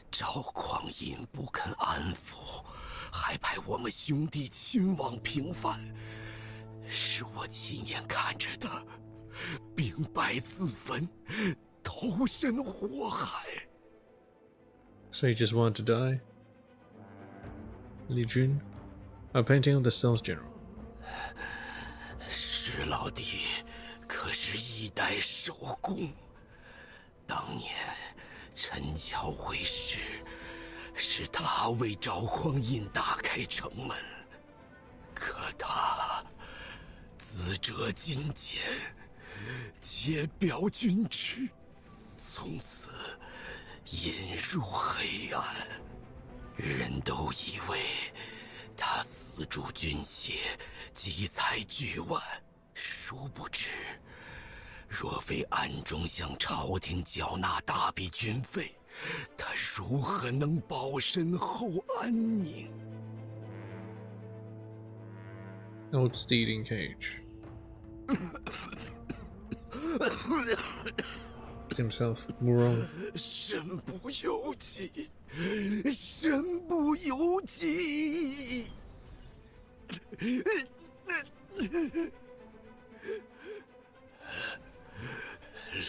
赵匡胤不肯安抚，还派我们兄弟亲往平反，是我亲眼看着的，兵败自焚，投身火海。So you just want to die? Li Jun? A painting of the stealth general. 石老弟可是一代首功，当年陈桥会师，是他为赵匡胤打开城门，可他自折金剑，揭表军职，从此引入黑暗，人都以为他死助军械，积财巨万，殊不知，若非暗中向朝廷缴纳大笔军费，他如何能保身后安宁？ Old steed in cage. Himself, Murong. 身不由己，身不由己。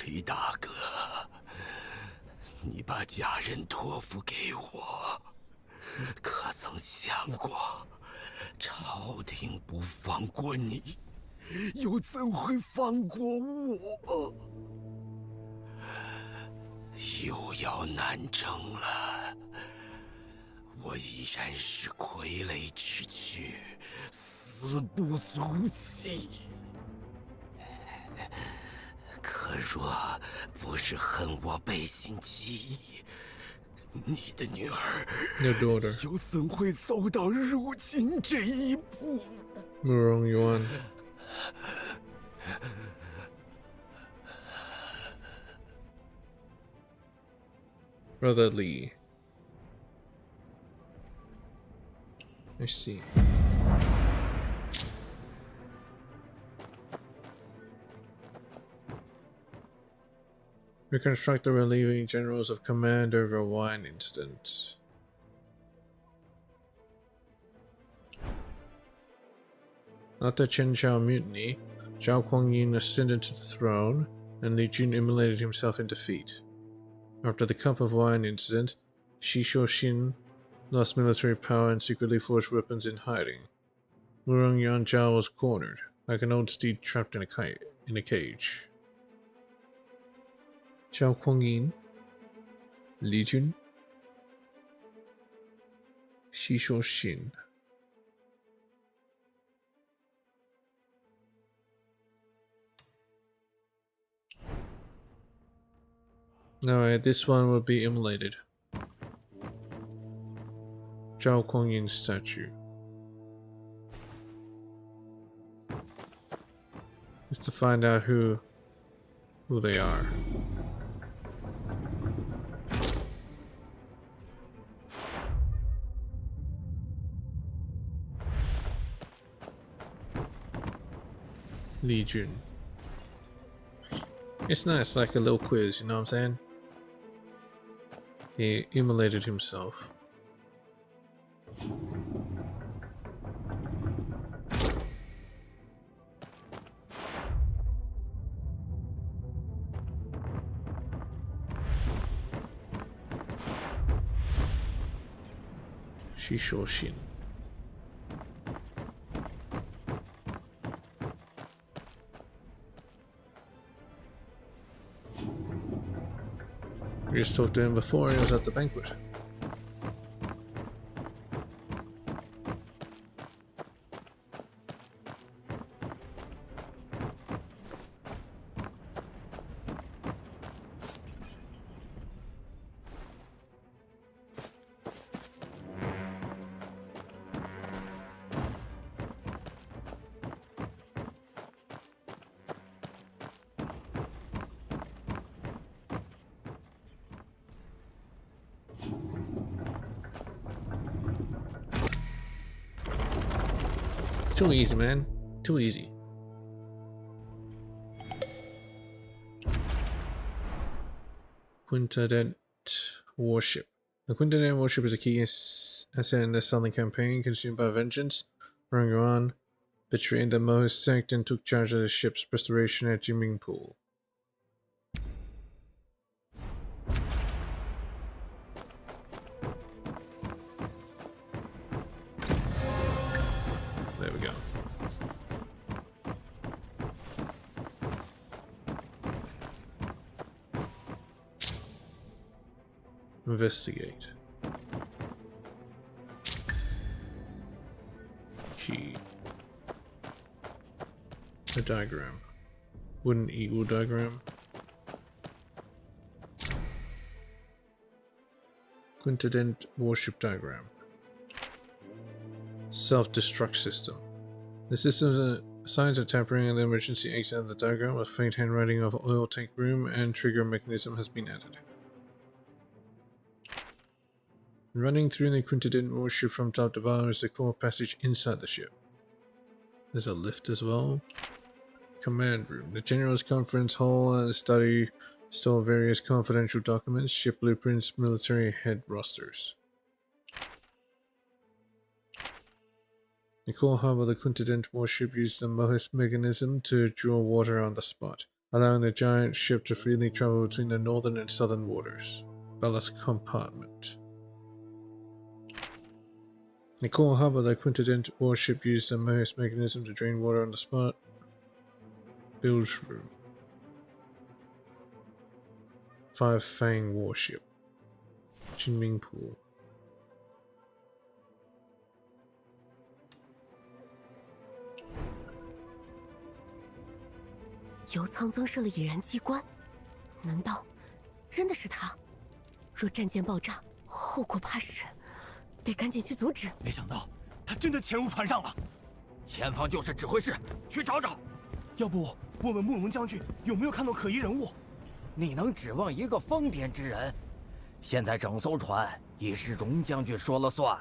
李大哥，你把家人托付给我，可曾想过，朝廷不放过你，又怎会放过我？ 又要南征了，我依然是傀儡之躯，死不足惜。可若不是恨我背信弃义，你的女儿又怎会走到如今这一步？Murong Yuan. Brother Li. I see. Reconstruct the relieving generals of command over a wine incident. After Chen Chao mutiny, Zhao Kuangyin ascended to the throne, and Li Jun immolated himself in defeat. After the Cup of Wine incident, Shi Shouxin lost military power and secretly forged weapons in hiding. Murong Yuan Zhao was cornered, like an old steed trapped in a cage. Zhao Kuangyin, Li Jun, Shi Shouxin. Alright, this one will be immolated. Zhao Kuangyin's statue. Just to find out who they are. Li Jun. It's nice, like a little quiz, you know what I'm saying? He immolated himself. Shi Shouxin. We just talked to him before he was at the banquet. Too easy, man. Too easy. Quintadent warship. The Quintadent warship is a key asset in the Southern Campaign, consumed by vengeance. Murong Yuan betrayed the Mo sect and took charge of the ship's restoration at Jimingpool. Investigate. Key. A diagram. Wooden eagle diagram. Quintident warship diagram. Self-destruct system. The system's signs of tampering and the emergency exit of the diagram with faint handwriting of oil tank room and trigger mechanism has been added. Running through the Quintident warship from top to bottom is the core passage inside the ship. There's a lift as well. Command room. The General's conference hall and study store various confidential documents, ship blueprints, military head rosters. The core hub of the Quintident warship used the Mohus mechanism to draw water on the spot, allowing the giant ship to freely travel between the northern and southern waters. Ballast compartment. The core hub of the Quintident warship used the Mohus mechanism to drain water on the spot. Bilge room. Five Fang warship. Jinming pool.油舱增设了引燃机关，难道真的是他？若战舰爆炸，后果怕是得赶紧去阻止。没想到他真的潜入船上了，前方就是指挥室，去找找。要不问问慕容将军有没有看到可疑人物？你能指望一个疯癫之人？现在整艘船已是荣将军说了算。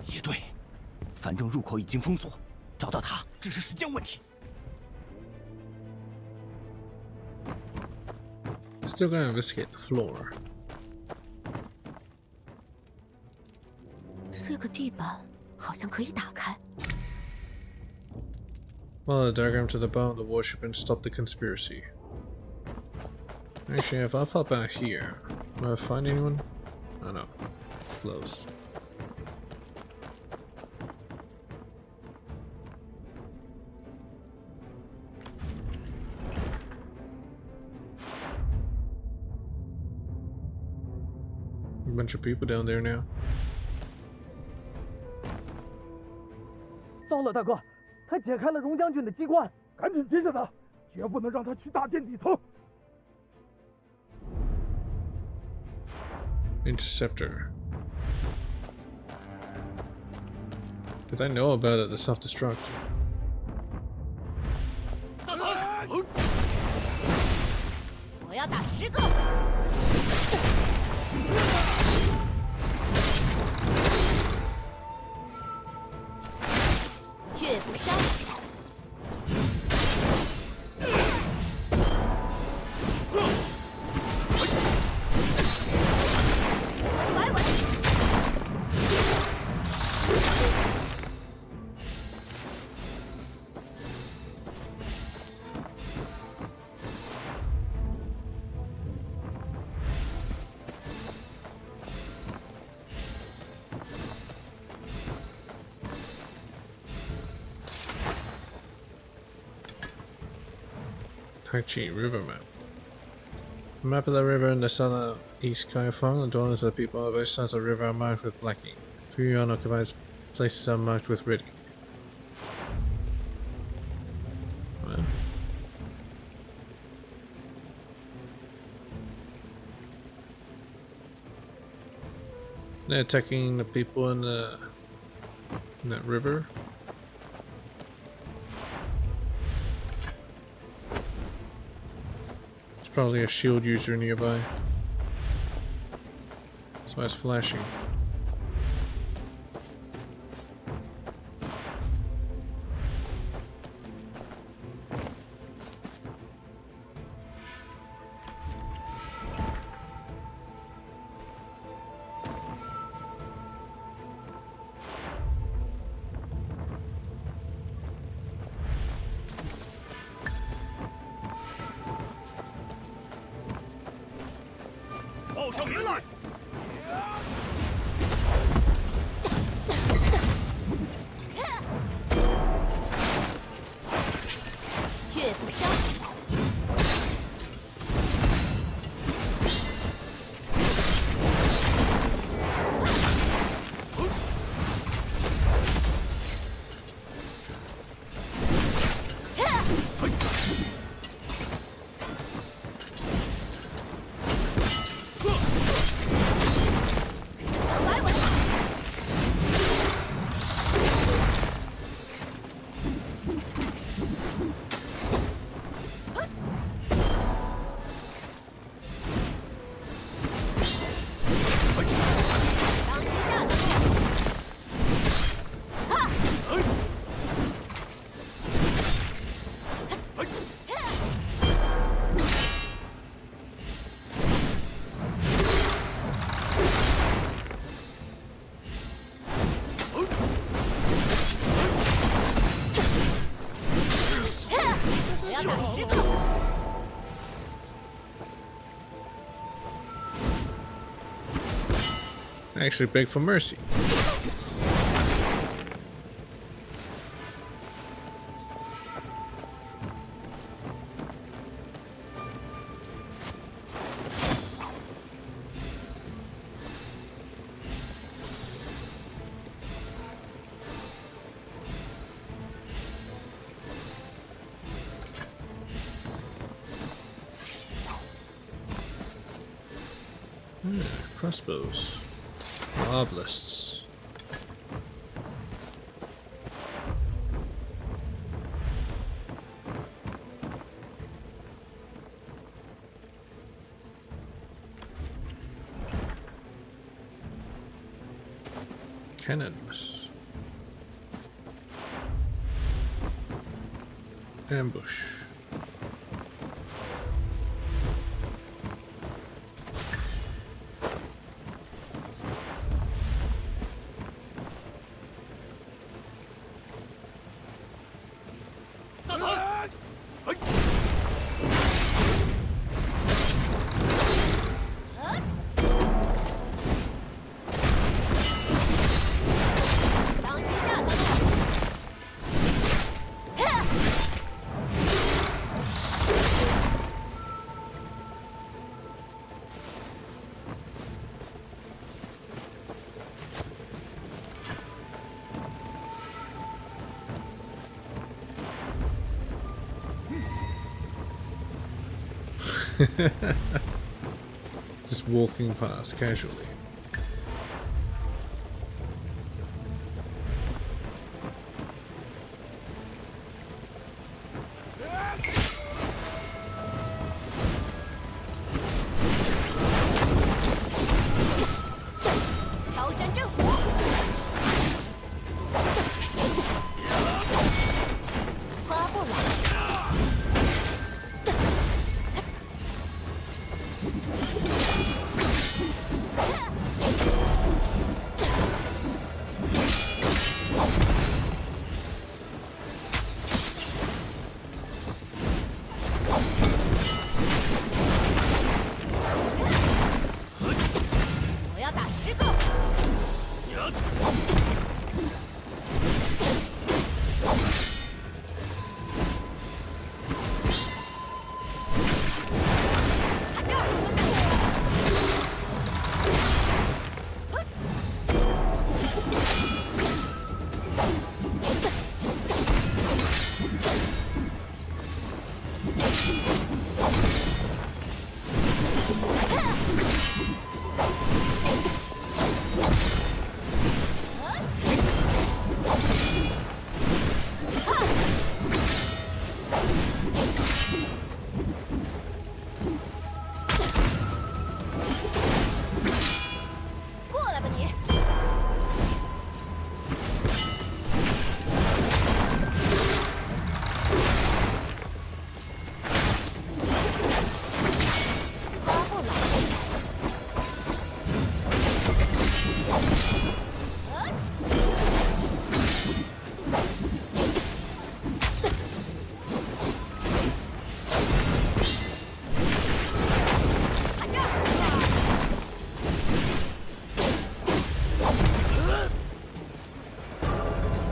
也对，反正入口已经封锁，找到他只是时间问题。 Still gonna investigate the floor. 这个地板好像可以打开。 Follow the diagram to the bottom of the warship and stop the conspiracy. Actually, if I pop out here, will I find anyone? Oh no, closed. A bunch of people down there now. 糟了，大哥，他解开了荣将军的机关，赶紧接下他，绝不能让他去大舰底层。 Interceptor. Did I know about it? The self-destruct. 我要打10个。岳不杀。 Taichi River Map. A map of the river in the southeast Kaifeng. The dwellings of the people on both sides of the river are marked with black ink. 3 unoccupied places are marked with red ink. Well. They're attacking the people in that river. Probably a shield user nearby. That's why it's flashing. 打10个。Actually beg for mercy. Crossbows. Obelisks. Cannons. Ambush. Just walking past casually.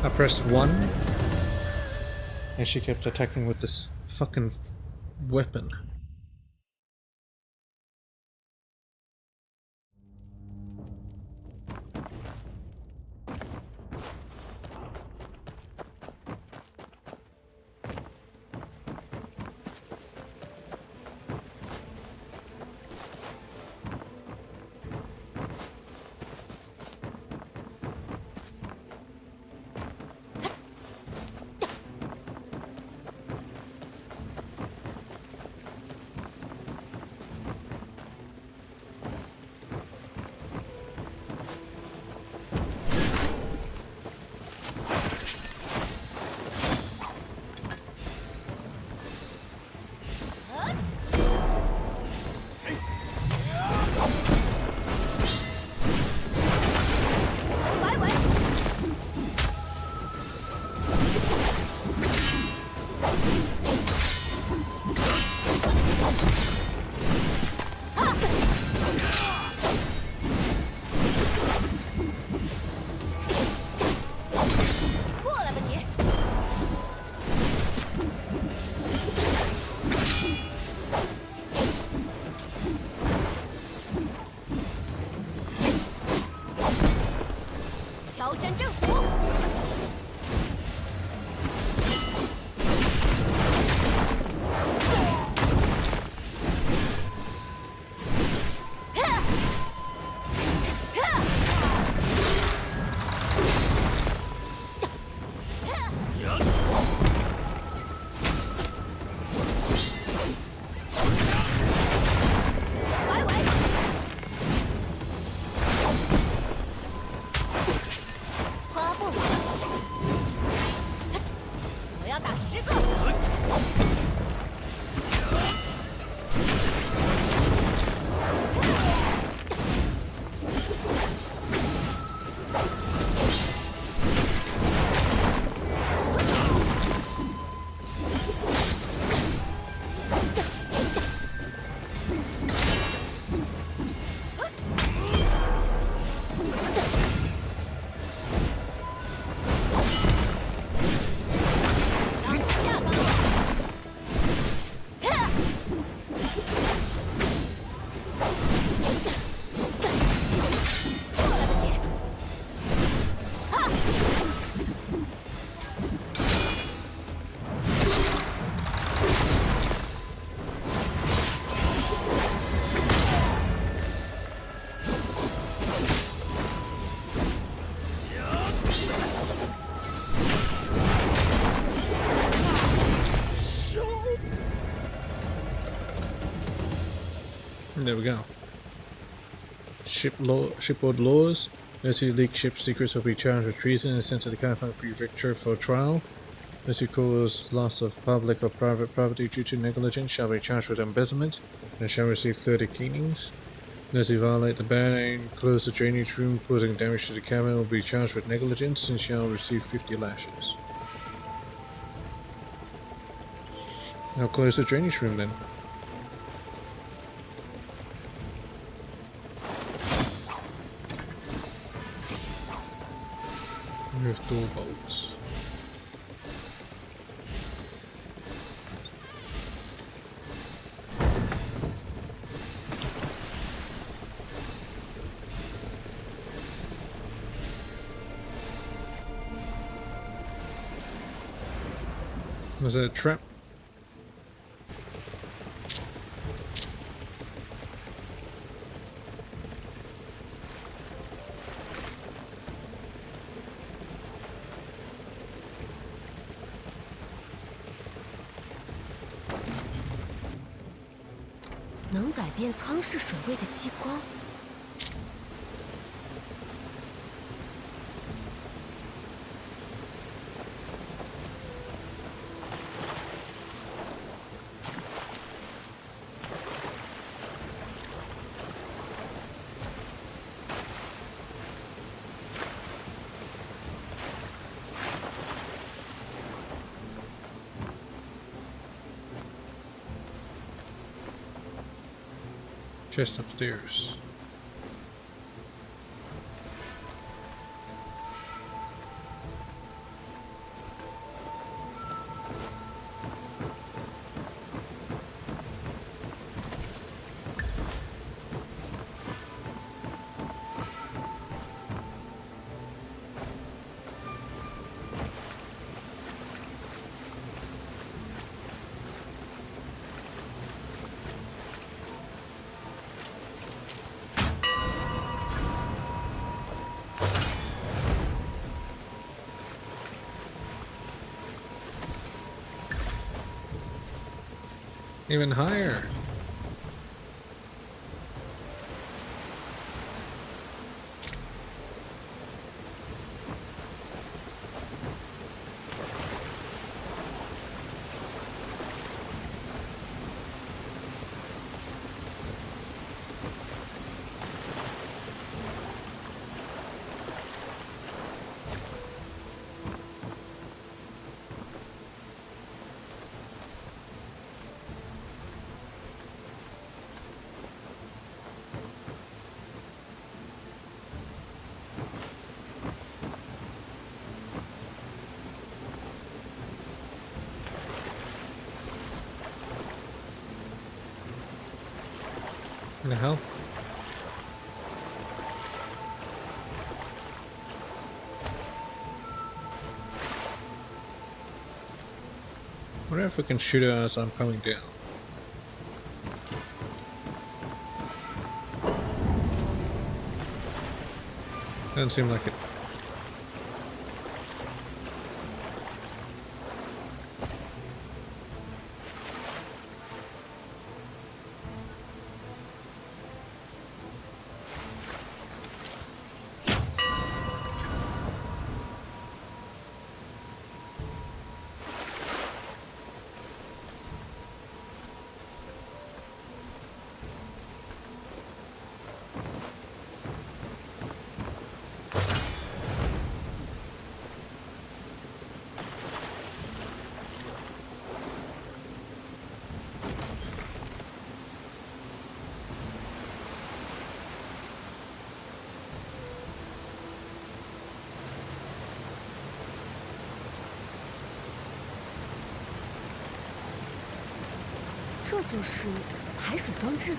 I pressed 1 and she kept attacking with this fucking weapon. 要打10个。There we go. Shipboard laws. Those who leak ship secrets will be charged with treason and sent to the Kaifeng Prefecture for trial. Those who cause loss of public or private property due to negligence shall be charged with embezzlement and shall receive 30 keenings. Those who violate the ban and close the drainage room causing damage to the cabin will be charged with negligence and shall receive 50 lashes. I'll close the drainage room then. Remove door bolts. Was that a trap?能改变舱室水位的激光。Chest upstairs. Even higher. The hell? Wonder if we can shoot her as I'm coming down. Doesn't seem like it. 这就是排水装置。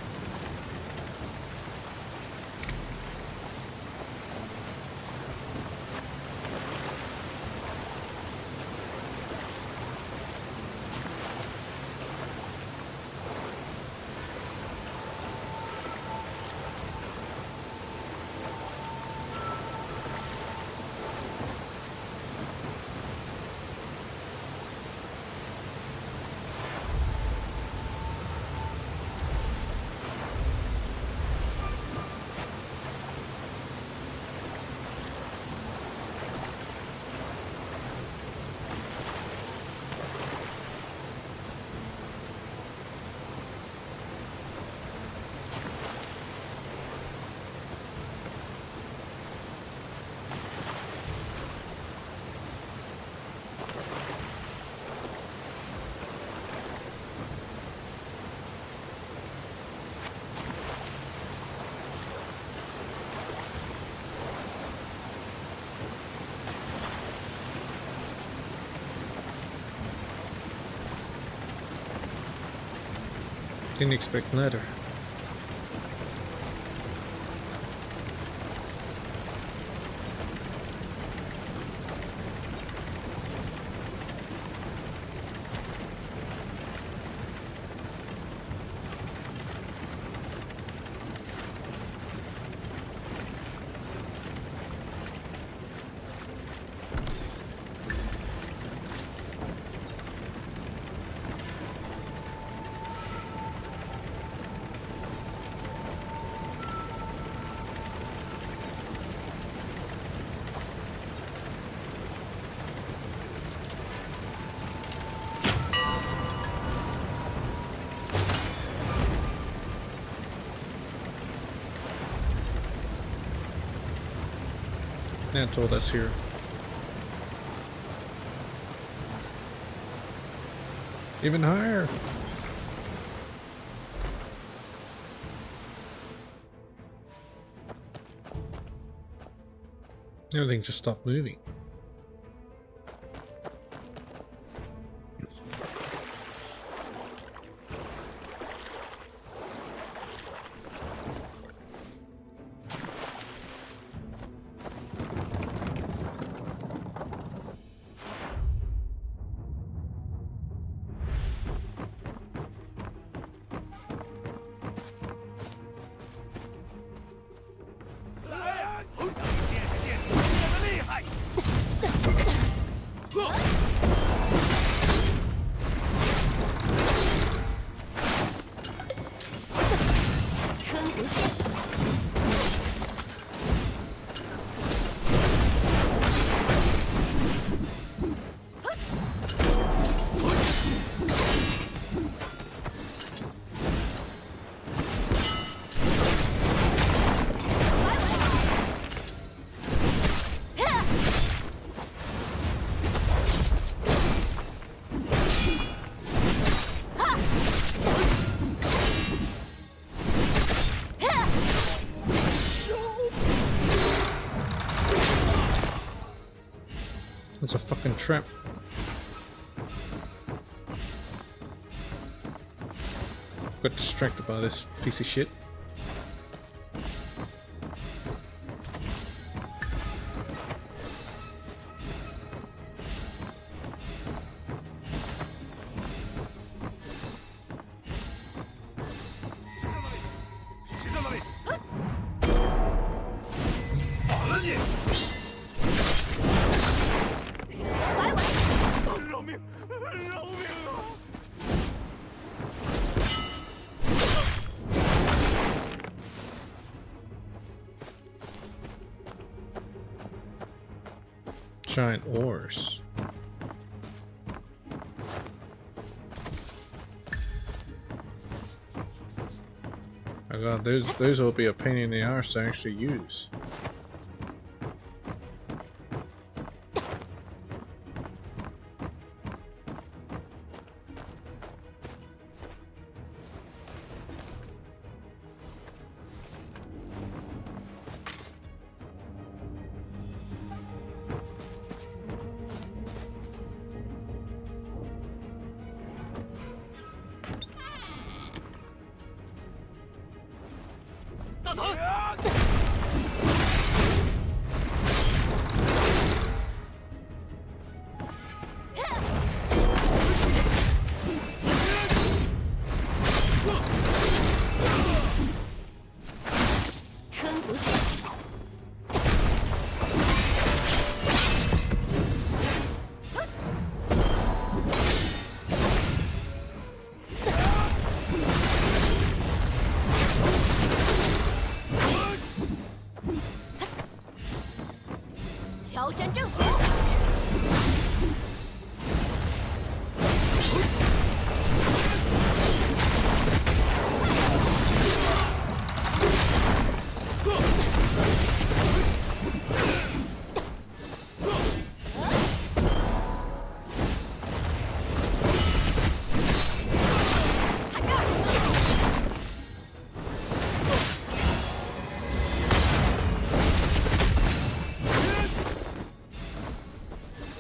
Didn't expect ladder. That's all that's here. Even higher. Everything just stopped moving. It's a fucking trap. Got distracted by this piece of shit. Giant ores. Oh god, those will be a pain in the arse to actually use. 山震虎。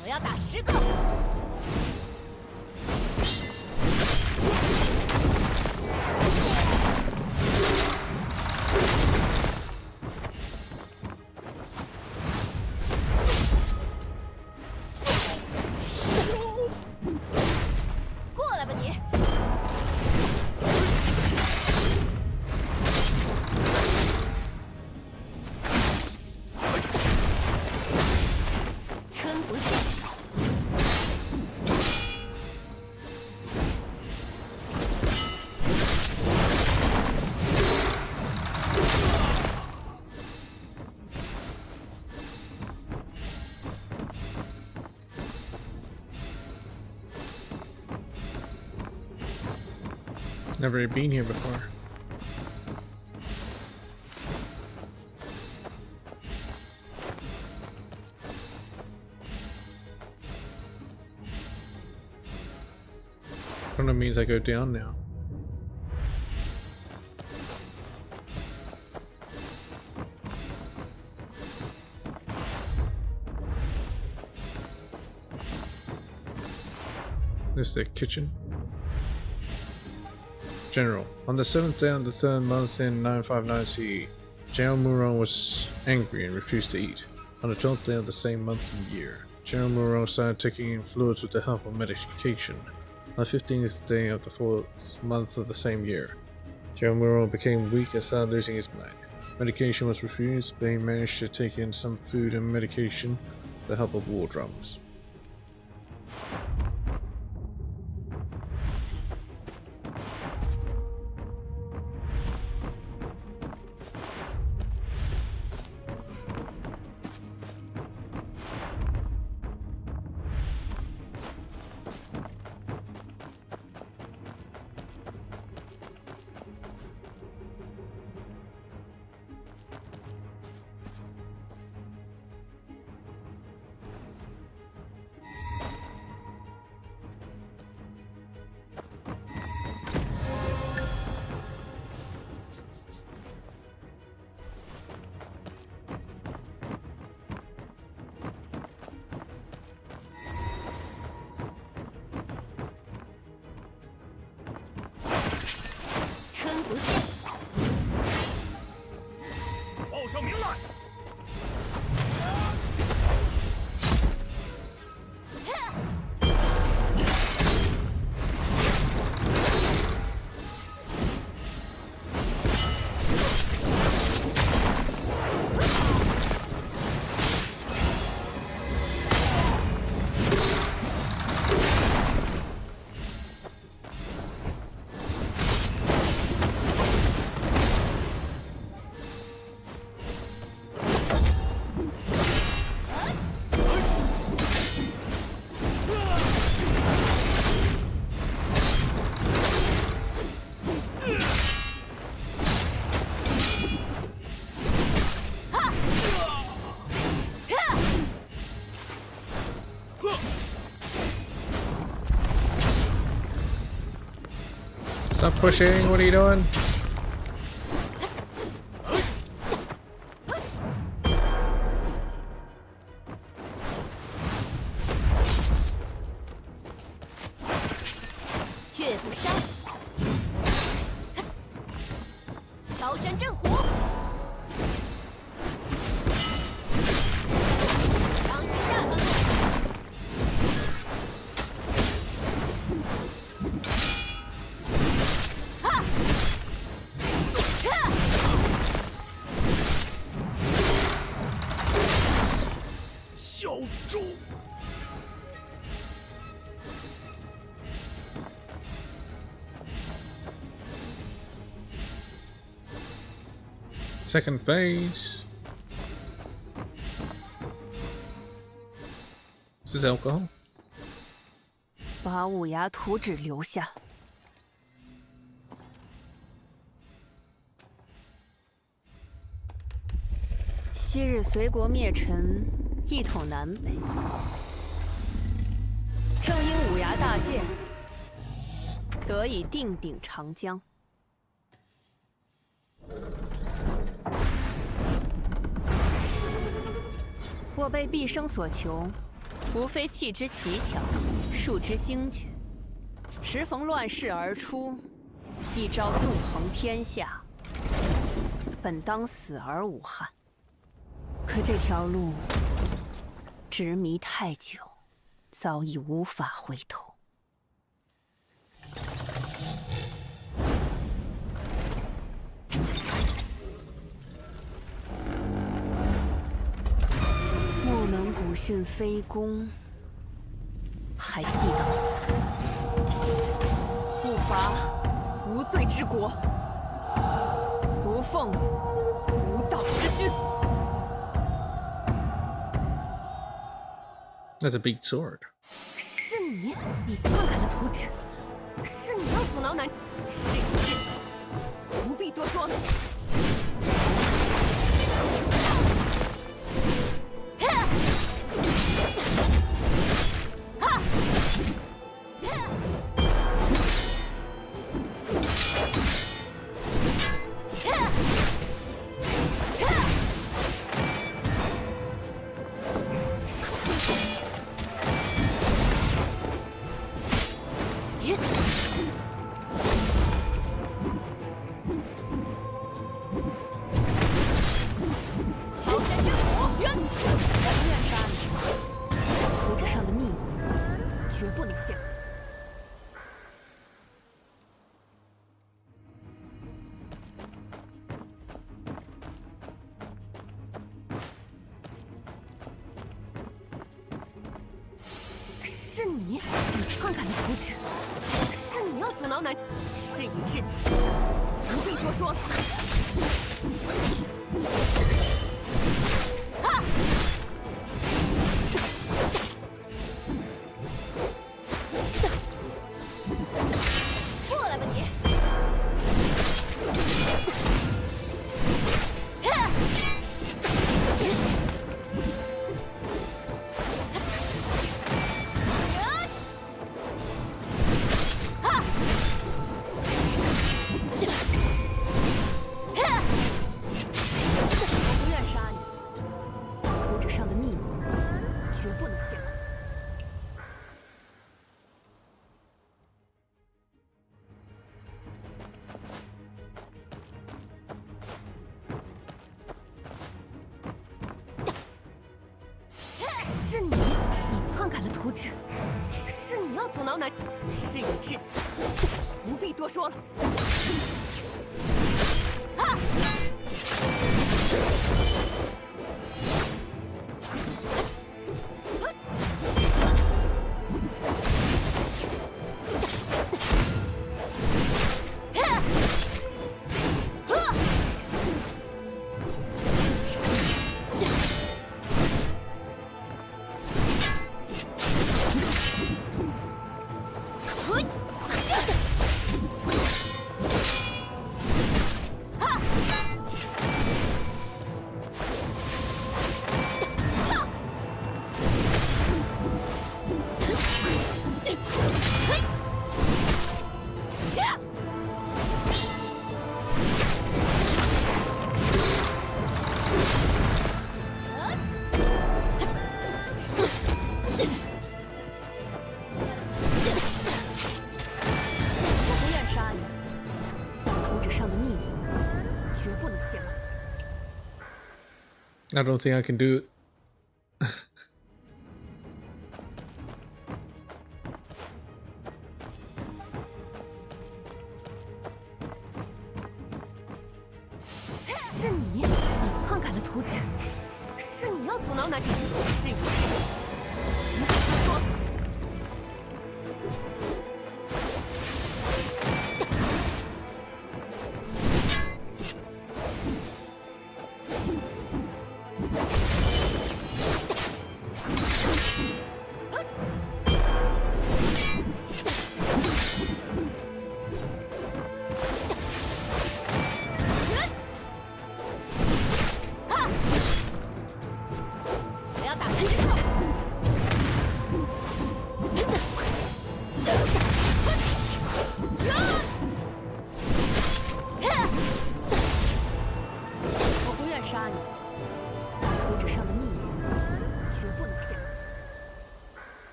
我要打10个。过来吧你！春不谢。Never been here before. That means I go down now. This is the kitchen. General, on the 7th day of the 3rd month in 959 CE, General Muron was angry and refused to eat. On the 12th day of the same month and year, General Muron started taking in fluids with the help of medication. On the 15th day of the 4th month of the same year, General Muron became weak and started losing his mind. Medication was refused, but he managed to take in some food and medication with the help of war drums. Stop pushing, what are you doing? Second phase. This is alcohol. 把五牙图纸留下。昔日隋国灭陈，一统南北，正因五牙大剑，得以定鼎长江。我辈毕生所求，无非气之奇巧，术之精绝。时逢乱世而出，一朝纵横天下，本当死而无憾。可这条路执迷太久，早已无法回头。莫门古训非攻，还记得吗？不伐无罪之国，不奉无道之君。That's a big sword. 是你，你篡改了图纸，是你要阻挠南，事已至此，不必多说。是你，你篡改了图纸，是你要阻挠南，事已至此，不必多说。哈！过来吧你！是你，你篡改了图纸，是你要阻挠南，事已至此，不必多说了。哈！I don't think I can do it.是你，你篡改了图纸，是你要阻挠南，事已至此，不必多说。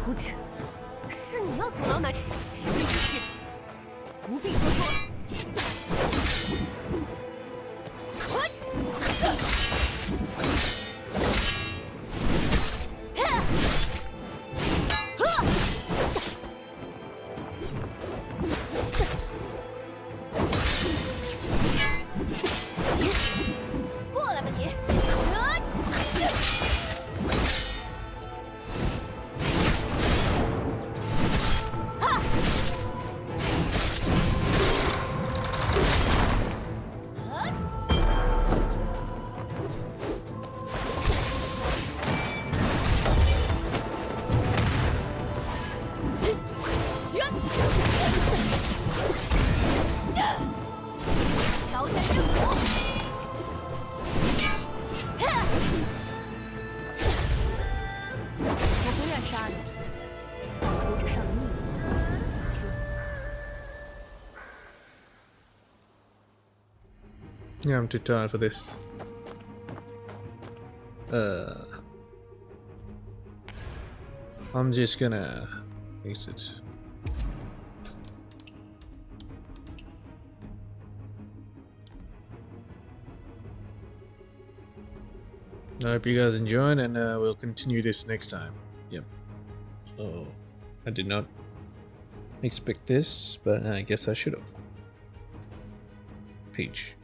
不止，是你要阻挠男，事已至此，不必多说。过来吧你！乔山圣火！我不愿杀你，但图纸上的密码， Yeah, I'm too tired for this. I'm just gonna exit. I hope you guys enjoyed, and we'll continue this next time. Yep. So, I did not expect this, but I guess I should have. Peach.